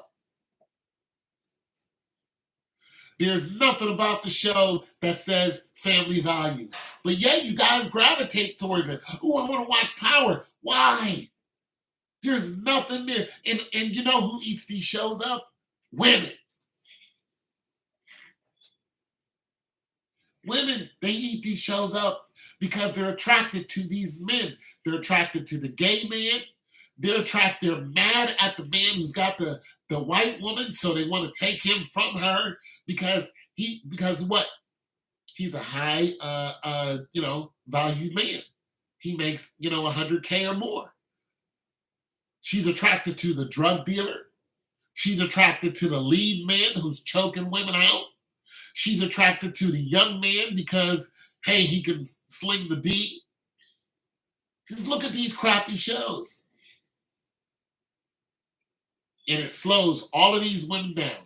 There's nothing about the show that says family value. But yet you guys gravitate towards it. Oh, I want to watch Power. Why? There's nothing there. And you know who eats these shows up? Women. Women, they eat these shows up because they're attracted to these men. They're attracted to the gay man. They're mad at the man who's got the white woman, so they want to take him from her because what? He's a high valued man. He makes, $100K or more. She's attracted to the drug dealer. She's attracted to the lead man who's choking women out. She's attracted to the young man because, hey, he can sling the D. Just look at these crappy shows. And it slows all of these women down.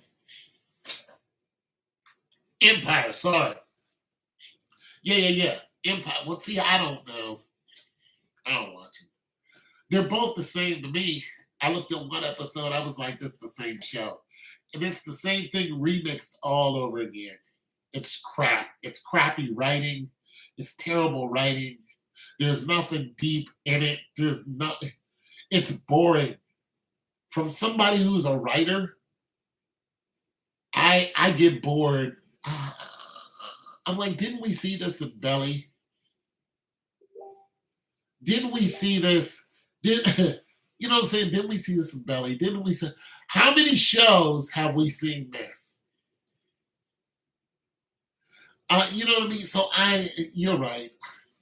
Empire, sorry. Yeah. Empire. Well, see, I don't know. I don't watch it. They're both the same to me. I looked at one episode, I was like, this is the same show. And it's the same thing remixed all over again. It's crap. It's crappy writing. It's terrible writing. There's nothing deep in it. There's nothing. It's boring. From somebody who's a writer, I get bored. I'm like, didn't we see this in Belly? Didn't we see this? You know what I'm saying? Didn't we see this in Belly? Didn't we see? How many shows have we seen this? You know what I mean? So you're right,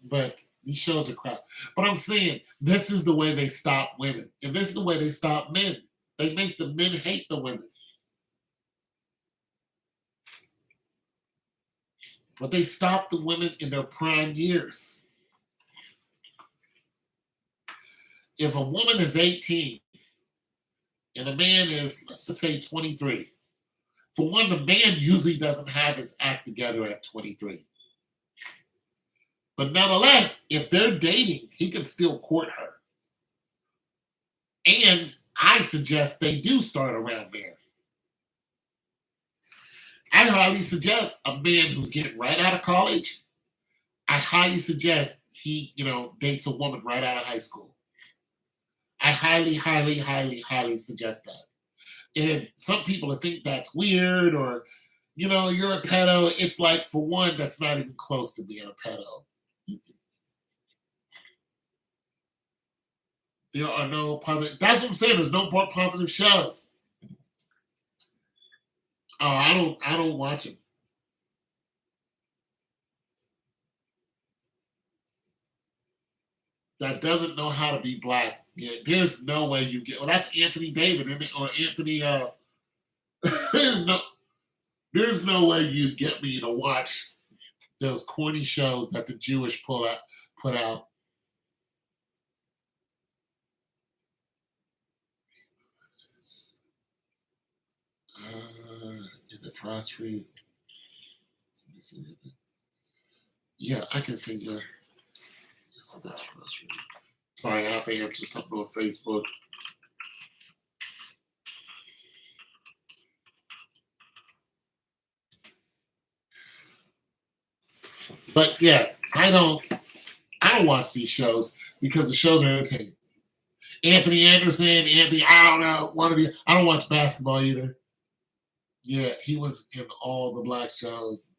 but these shows are crap. But I'm saying this is the way they stop women, and this is the way they stop men. They make the men hate the women. But they stop the women in their prime years. If a woman is 18 and a man is, let's just say 23, for one, the man usually doesn't have his act together at 23. But nonetheless, if they're dating, he can still court her. And I suggest they do start around there. I highly suggest a man who's getting right out of college, I highly suggest he, dates a woman right out of high school. I highly, highly, highly, highly suggest that. And some people think that's weird or, you're a pedo. It's like, for one, that's not even close to being a pedo. There are no positive. That's what I'm saying. There's no more positive shows. Oh, I don't watch them. That doesn't know how to be black. Yeah, there's no way you get. Well, that's Anthony David, isn't it? Or Anthony. There's no way you get me to watch those corny shows that the Jewish put out. Is it frost free? Yeah, I can see you. Yes, that's frost free. Sorry, I have to answer something on Facebook. But yeah, I don't watch these shows because the shows are entertaining. Anthony Anderson, I don't know. I don't watch basketball either. Yeah, he was in all the black shows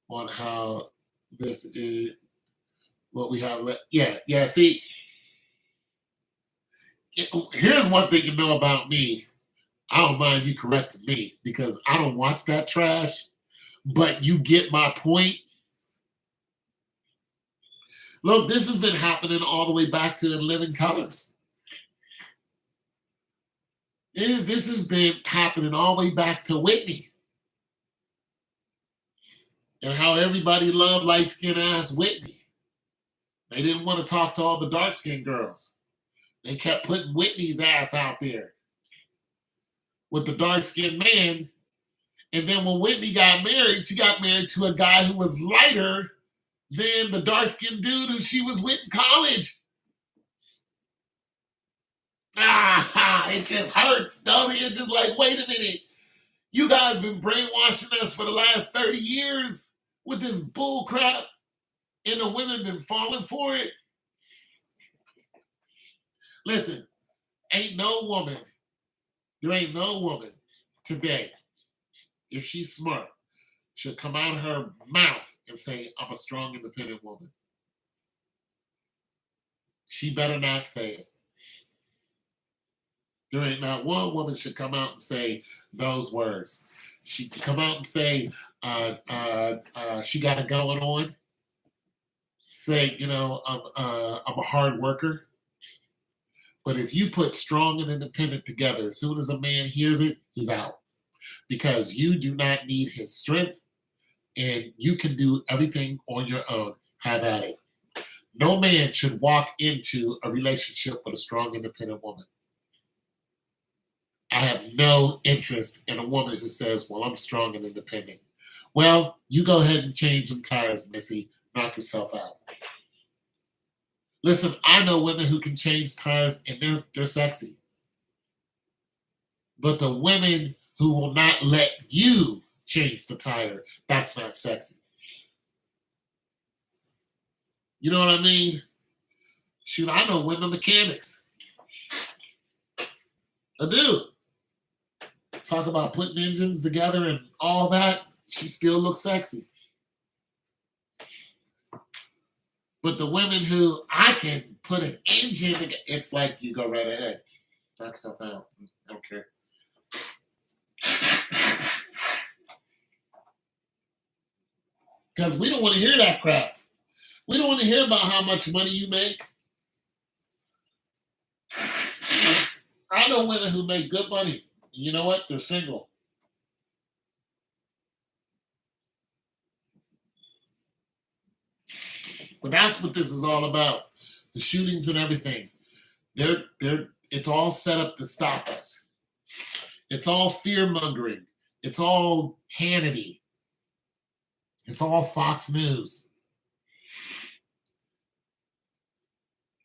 on how this is what we have left. Yeah. See, here's one thing you know about me. I don't mind you correcting me because I don't watch that trash, but you get my point. Look, this has been happening all the way back to In Living Colors. This has been happening all the way back to Whitney and how everybody loved light skinned ass Whitney. They didn't want to talk to all the dark skinned girls. They kept putting Whitney's ass out there with the dark skinned man. And then when Whitney got married, she got married to a guy who was lighter than the dark skinned dude who she was with in college. It just hurts, don't it? It's just like, wait a minute. You guys been brainwashing us for the last 30 years with this bull crap, and the women been falling for it. Listen, there ain't no woman today, if she's smart, should come out of her mouth and say, I'm a strong, independent woman. She better not say it. There ain't not one woman should come out and say those words. She can come out and say, she got it going on. Say, I'm a hard worker. But if you put strong and independent together, as soon as a man hears it, he's out. Because you do not need his strength, and you can do everything on your own. Have at it. No man should walk into a relationship with a strong, independent woman. I have no interest in a woman who says, well, I'm strong and independent. Well, you go ahead and change some tires, Missy. Knock yourself out. Listen, I know women who can change tires and they're sexy. But the women who will not let you change the tire, that's not sexy. You know what I mean? Shoot, I know women mechanics. I do. Talk about putting engines together and all that. She still looks sexy. But the women who I can put an engine together, it's like, you go right ahead. Knock yourself out. I don't care. Because we don't want to hear that crap. We don't want to hear about how much money you make. I know women who make good money. You know what? They're single. But that's what this is all about. The shootings and everything. It's all set up to stop us. It's all fear-mongering. It's all Hannity. It's all Fox News.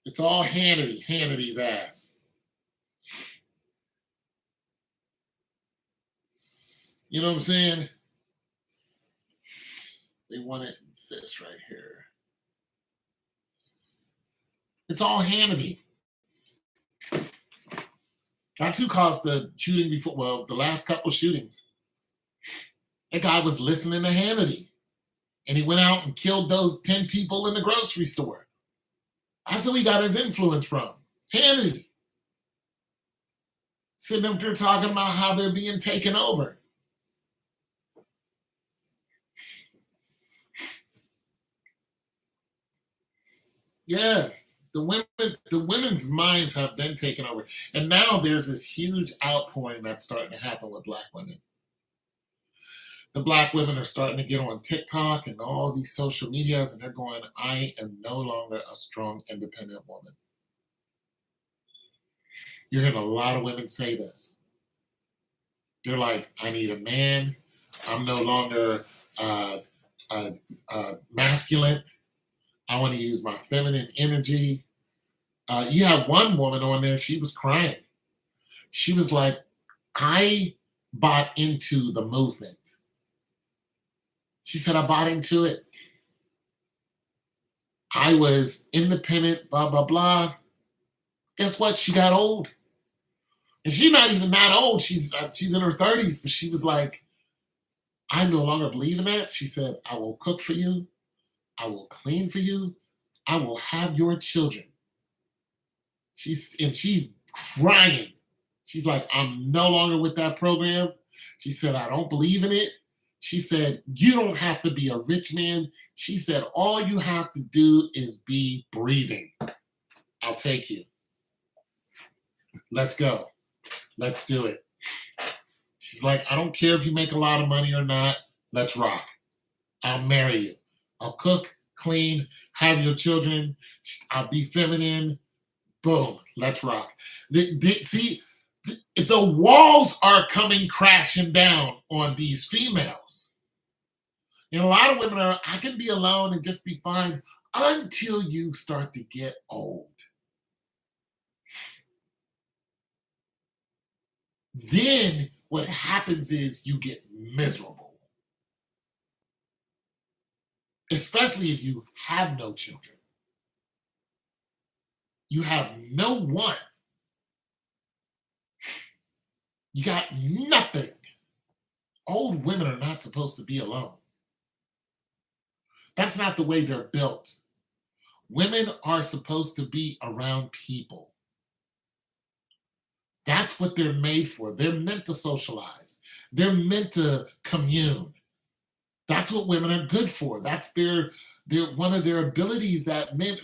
It's all Hannity's ass. You know what I'm saying? They wanted this right here. It's all Hannity. That's who caused the shooting before, well, the last couple shootings. That guy was listening to Hannity. And he went out and killed those 10 people in the grocery store. That's who he got his influence from. Hannity. Sitting up there talking about how they're being taken over. Yeah, the women's minds have been taken over. And now there's this huge outpouring that's starting to happen with Black women. The Black women are starting to get on TikTok and all these social medias, and they're going, I am no longer a strong, independent woman. You're hearing a lot of women say this. They're like, I need a man. I'm no longer masculine. I want to use my feminine energy. You had one woman on there, she was crying. She was like, I bought into the movement. She said, I bought into it. I was independent, blah, blah, blah. Guess what? She got old. And she's not even that old. She's in her 30s, but she was like, I no longer believe in that. She said, I will cook for you. I will clean for you. I will have your children. She's crying. She's like, I'm no longer with that program. She said, I don't believe in it. She said, you don't have to be a rich man. She said, all you have to do is be breathing. I'll take you. Let's go. Let's do it. She's like, I don't care if you make a lot of money or not. Let's rock. I'll marry you. I'll cook, clean, have your children. I'll be feminine. Boom. Let's rock. See, the walls are coming crashing down on these females. And a lot of women are, I can be alone and just be fine until you start to get old. Then what happens is you get miserable, especially if you have no children. You have no one. You got nothing. Old women are not supposed to be alone. That's not the way they're built. Women are supposed to be around people. That's what they're made for. They're meant to socialize. They're meant to commune. That's what women are good for. That's their one of their abilities that men,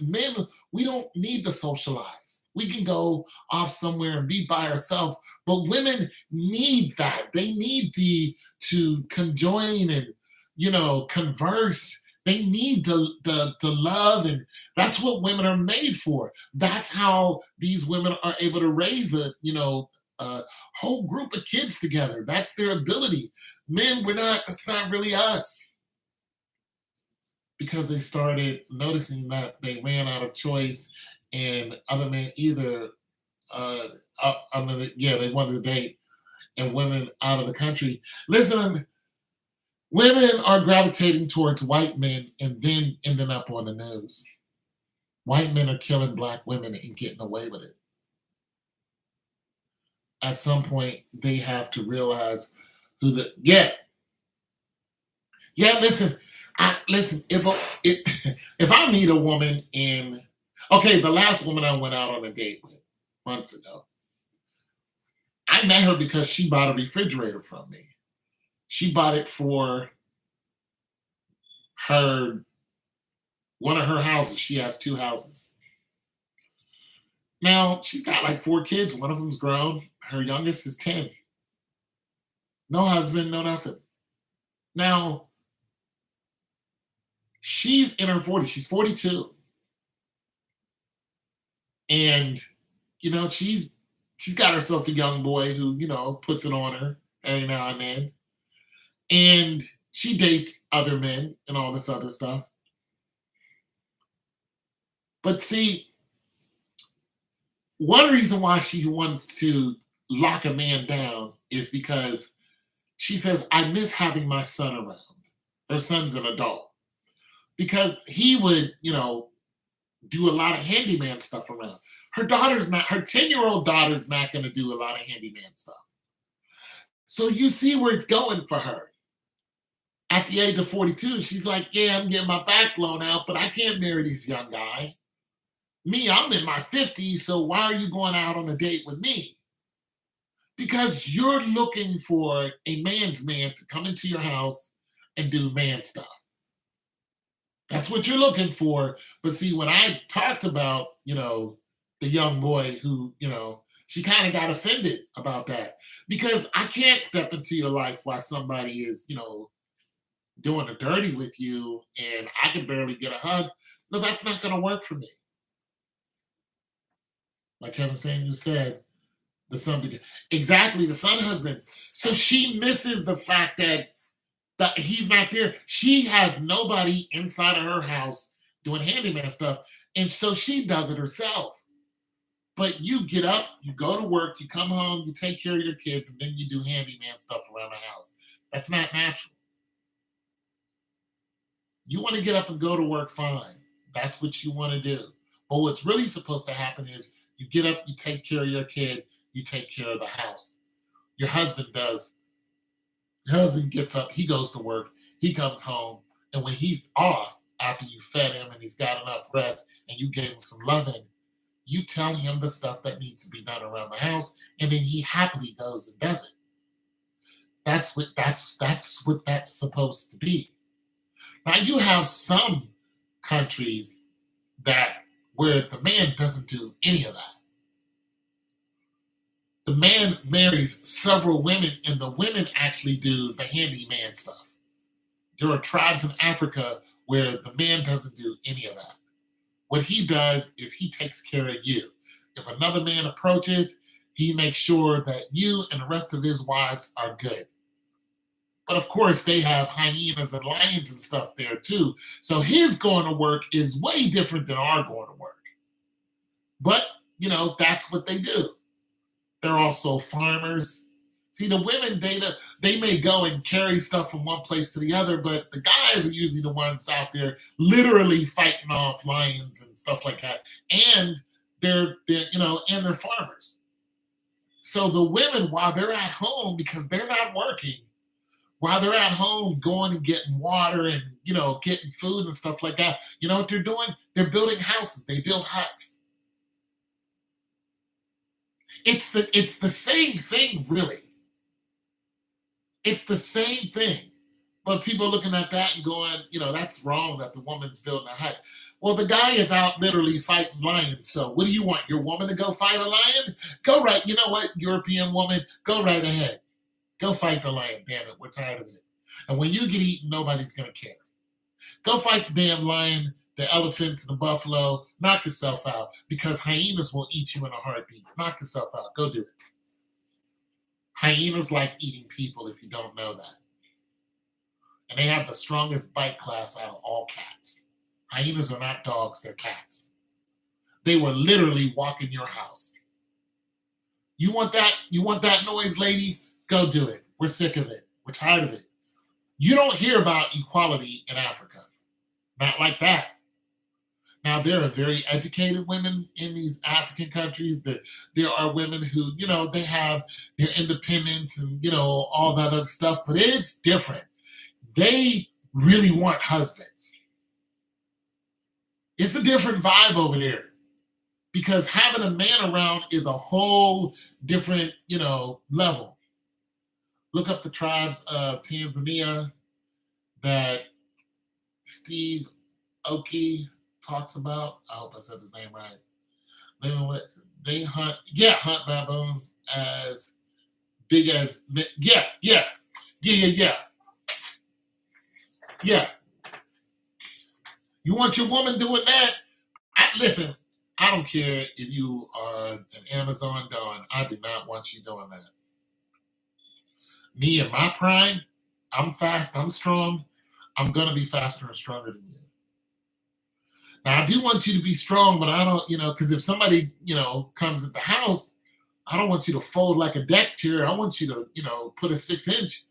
we don't need to socialize. We can go off somewhere and be by ourselves, but women need that. They need to conjoin and converse. They need the love, and that's what women are made for. That's how these women are able to raise a whole group of kids together. That's their ability. Men, we're not. That's not really us. Because they started noticing that they ran out of choice, and other men either, they wanted to date, and women out of the country. Listen. Women are gravitating towards white men and then ending up on the news. White men are killing black women and getting away with it. At some point, they have to realize who the Listen, if I meet a woman the last woman I went out on a date with months ago, I met her because she bought a refrigerator from me. She bought it for one of her houses. She has 2 houses. Now, she's got like 4 kids. One of them's grown. Her youngest is 10. No husband, no nothing. Now, she's in her 40s. She's 42. And, she's got herself a young boy who, puts it on her every now and then. And she dates other men and all this other stuff. But see, one reason why she wants to lock a man down is because she says, I miss having my son around. Her son's an adult. Because he would, do a lot of handyman stuff around. Her 10-year-old daughter's not going to do a lot of handyman stuff. So you see where it's going for her. At the age of 42, she's like, yeah, I'm getting my back blown out, but I can't marry this young guy. Me, I'm in my 50s, so why are you going out on a date with me? Because you're looking for a man's man to come into your house and do man stuff. That's what you're looking for. But see, when I talked about, the young boy who, she kind of got offended about that. Because I can't step into your life while somebody is, doing the dirty with you and I can barely get a hug. No, that's not going to work for me. Like Kevin Samuels said, the son, exactly, the son husband. So she misses the fact that he's not there. She has nobody inside of her house doing handyman stuff. And so she does it herself. But you get up, you go to work, you come home, you take care of your kids, and then you do handyman stuff around the house. That's not natural. You want to get up and go to work, fine. That's what you want to do. But what's really supposed to happen is you get up, you take care of your kid, you take care of the house. Your husband does. Your husband gets up, he goes to work, he comes home, and when he's off, after you fed him and he's got enough rest and you gave him some loving, you tell him the stuff that needs to be done around the house, and then he happily goes and does it. That's what that's supposed to be. Now you have some countries where the man doesn't do any of that. The man marries several women, and the women actually do the handyman stuff. There are tribes in Africa where the man doesn't do any of that. What he does is he takes care of you. If another man approaches, he makes sure that you and the rest of his wives are good. But of course, they have hyenas and lions and stuff there too. So his going to work is way different than our going to work. But, that's what they do. They're also farmers. See, the women, they may go and carry stuff from one place to the other, but the guys are usually the ones out there literally fighting off lions and stuff like that. And they're farmers. So the women, while they're at home, because they're not working, while they're at home going and getting water and getting food and stuff like that, you know what they're doing? They're building houses. They build huts. It's the same thing, really. It's the same thing. But people are looking at that and going, that's wrong that the woman's building a hut. Well, the guy is out literally fighting lions. So what do you want? Your woman to go fight a lion? Go right. You know what, European woman, go right ahead. Go fight the lion, damn it. We're tired of it. And when you get eaten, nobody's going to care. Go fight the damn lion, the elephant, the buffalo. Knock yourself out, because hyenas will eat you in a heartbeat. Knock yourself out. Go do it. Hyenas like eating people, if you don't know that. And they have the strongest bite class out of all cats. Hyenas are not dogs, they're cats. They will literally walk in your house. You want that noise, lady? Go do it. We're sick of it. We're tired of it. You don't hear about equality in Africa. Not like that. Now, there are very educated women in these African countries. There are women who, they have their independence and, all that other stuff, but it's different. They really want husbands. It's a different vibe over there, because having a man around is a whole different, level. Look up the tribes of Tanzania that Steve Oki talks about. I hope I said his name right. They hunt baboons as big as, yeah. You want your woman doing that? Listen, I don't care if you are an Amazon don. I do not want you doing that. Me in my prime, I'm fast, I'm strong. I'm going to be faster and stronger than you. Now, I do want you to be strong, but I don't, because if somebody, comes at the house, I don't want you to fold like a deck chair. I want you to, put a 6-inch,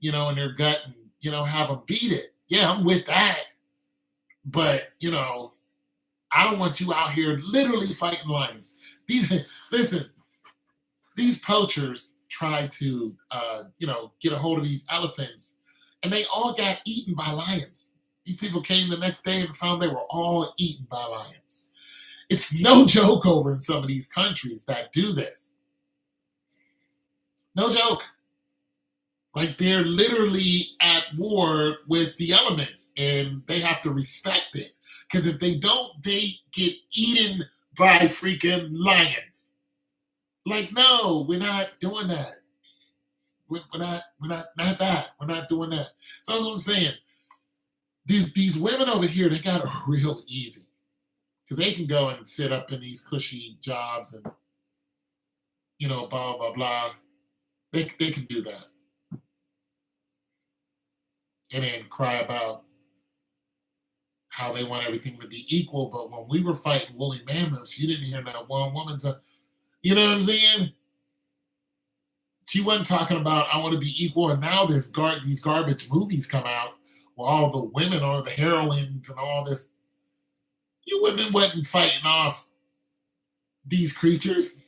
in their gut and, have them beat it. Yeah, I'm with that. But, I don't want you out here literally fighting lions. These poachers try to, get a hold of these elephants, and they all got eaten by lions. These people came the next day and found they were all eaten by lions. It's no joke over in some of these countries that do this. No joke. Like, they're literally at war with the elements, and they have to respect it. Because if they don't, they get eaten by freaking lions. Like, no, we're not doing that. We're not that. We're not doing that. So that's what I'm saying. These women over here, they got it real easy, because they can go and sit up in these cushy jobs and, blah, blah, blah. They can do that. And then cry about how they want everything to be equal. But when we were fighting woolly mammoths, you didn't hear that one woman you know what I'm saying? She wasn't talking about, I want to be equal. And now these garbage movies come out where all the women are the heroines and all this. You women wasn't fighting off these creatures.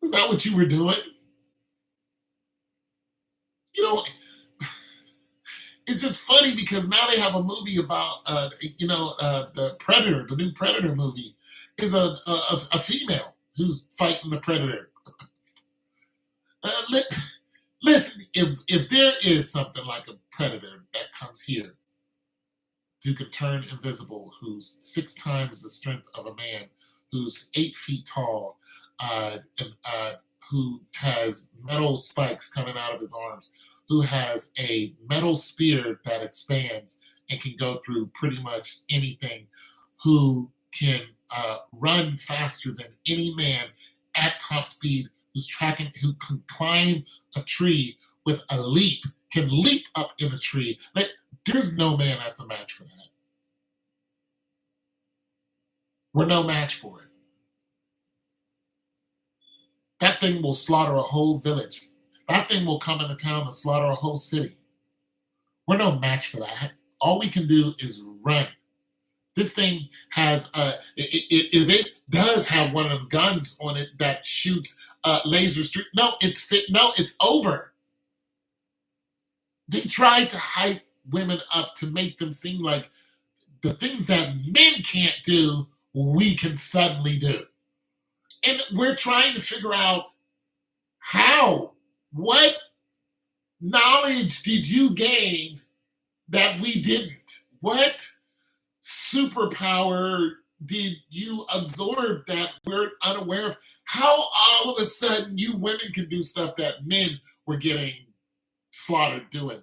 Is that what you were doing? It's just funny because now they have a movie about, the Predator, the new Predator movie, is a female who's fighting the Predator. Listen, if there is something like a Predator that comes here who can turn invisible, who's 6 times the strength of a man, who's 8 feet tall, who has metal spikes coming out of his arms, who has a metal spear that expands and can go through pretty much anything, who can run faster than any man at top speed, who can climb a tree with a leap, can leap up in a tree. Like, there's no man that's a match for that. We're no match for it. That thing will slaughter a whole village. That thing will come into town and slaughter a whole city. We're no match for that. All we can do is run. This thing has if it does have one of them guns on it that shoots laser street. No, it's over. They tried to hype women up to make them seem like the things that men can't do, we can suddenly do. And we're trying to figure out how. What knowledge did you gain that we didn't? What superpower did you absorb that we're unaware of? How all of a sudden you women can do stuff that men were getting slaughtered doing?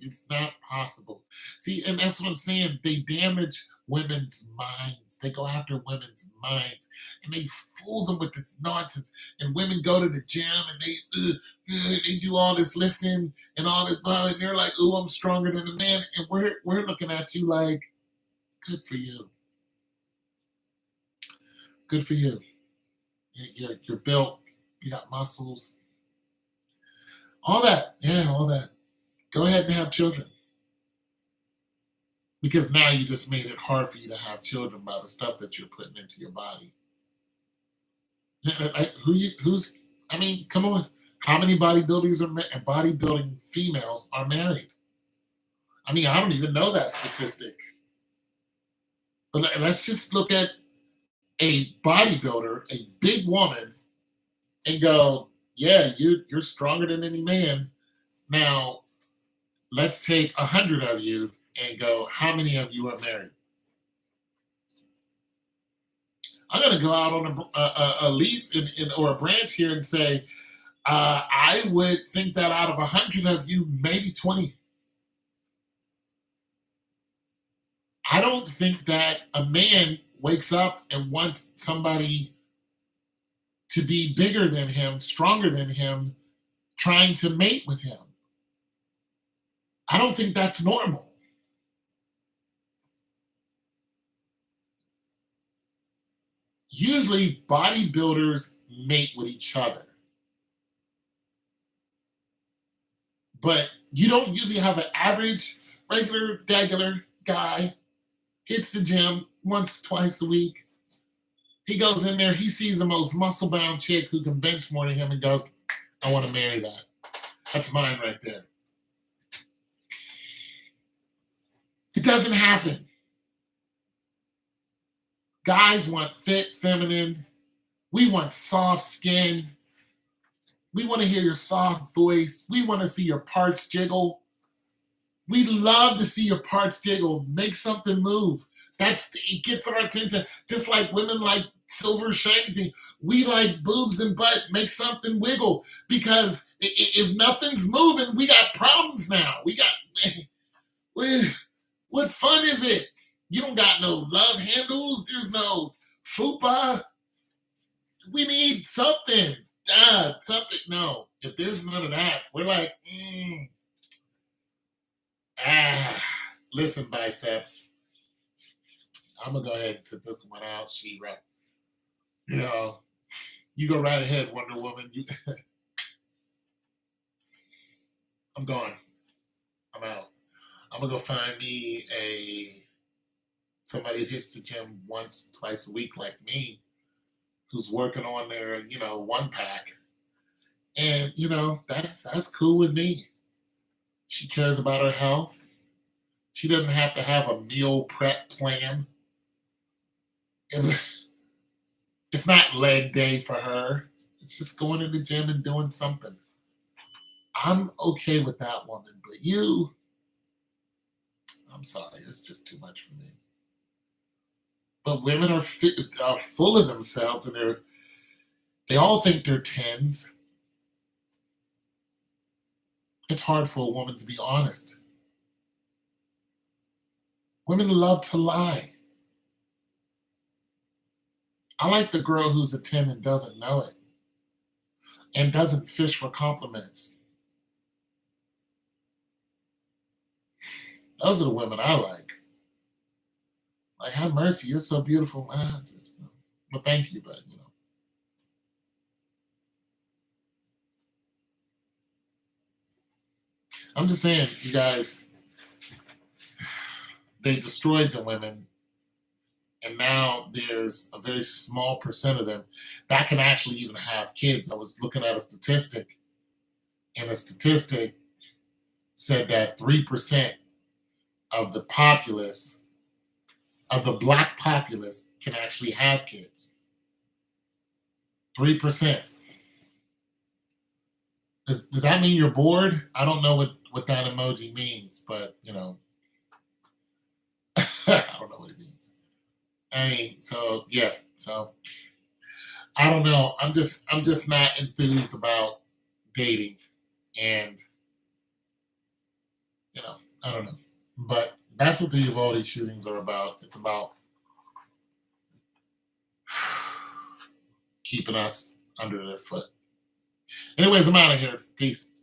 It's not possible. See, and that's what I'm saying. They damage women's minds. They go after women's minds and they fool them with this nonsense. And women go to the gym and they do all this lifting and all this, and they're like, "Ooh, I'm stronger than a man." And we're looking at you like, "Good for you. Good for you. You're built. You got muscles. All that. Yeah, all that. Go ahead and have children." Because now you just made it hard for you to have children by the stuff that you're putting into your body. I mean, come on. How many bodybuilding females are married? I mean, I don't even know that statistic. But let's just look at a bodybuilder, a big woman, and go, yeah, you're stronger than any man. Now, let's take 100 of you and go, how many of you are married? I'm going to go out on a leaf or a branch here and say, I would think that out of 100 of you, maybe 20. I don't think that a man wakes up and wants somebody to be bigger than him, stronger than him, trying to mate with him. I don't think that's normal. Usually bodybuilders mate with each other. But you don't usually have an average, regular guy hits the gym once, twice a week. He goes in there, he sees the most muscle-bound chick who can bench more than him and goes, I want to marry that. That's mine right there. It doesn't happen. Guys want fit, feminine. We want soft skin. We want to hear your soft voice. We want to see your parts jiggle. We love to see your parts jiggle. Make something move. It gets our attention. Just like women like silver shiny thing. We like boobs and butt. Make something wiggle. Because if nothing's moving, we got problems now. What fun is it? You don't got no love handles. There's no fupa. We need something. Something. No. If there's none of that, we're like, listen, biceps. I'm going to go ahead and sit this one out, She-Ra. You go right ahead, Wonder Woman. I'm gone. I'm out. I'm going to go find me somebody who hits the gym once, twice a week like me, who's working on their, one pack. And, that's cool with me. She cares about her health. She doesn't have to have a meal prep plan. It's not leg day for her. It's just going to the gym and doing something. I'm okay with that woman, but you, I'm sorry, it's just too much for me. But women are full of themselves, and They all think they're 10s. It's hard for a woman to be honest. Women love to lie. I like the girl who's a 10 and doesn't know it and doesn't fish for compliments. Those are the women I like. Like, have mercy, you're so beautiful. Well, thank you, but I'm just saying, you guys, they destroyed the women, and now there's a very small percent of them that can actually even have kids. I was looking at a statistic, and a statistic said that 3% of the populace, of the black populace, can actually have kids. 3%. Does that mean you're bored? I don't know what that emoji means, but I don't know what it means. I mean, so yeah, so I don't know. I'm just not enthused about dating, and I don't know. But that's what the Uvaldi shootings are about. It's about keeping us under their foot. Anyways, I'm out of here. Peace.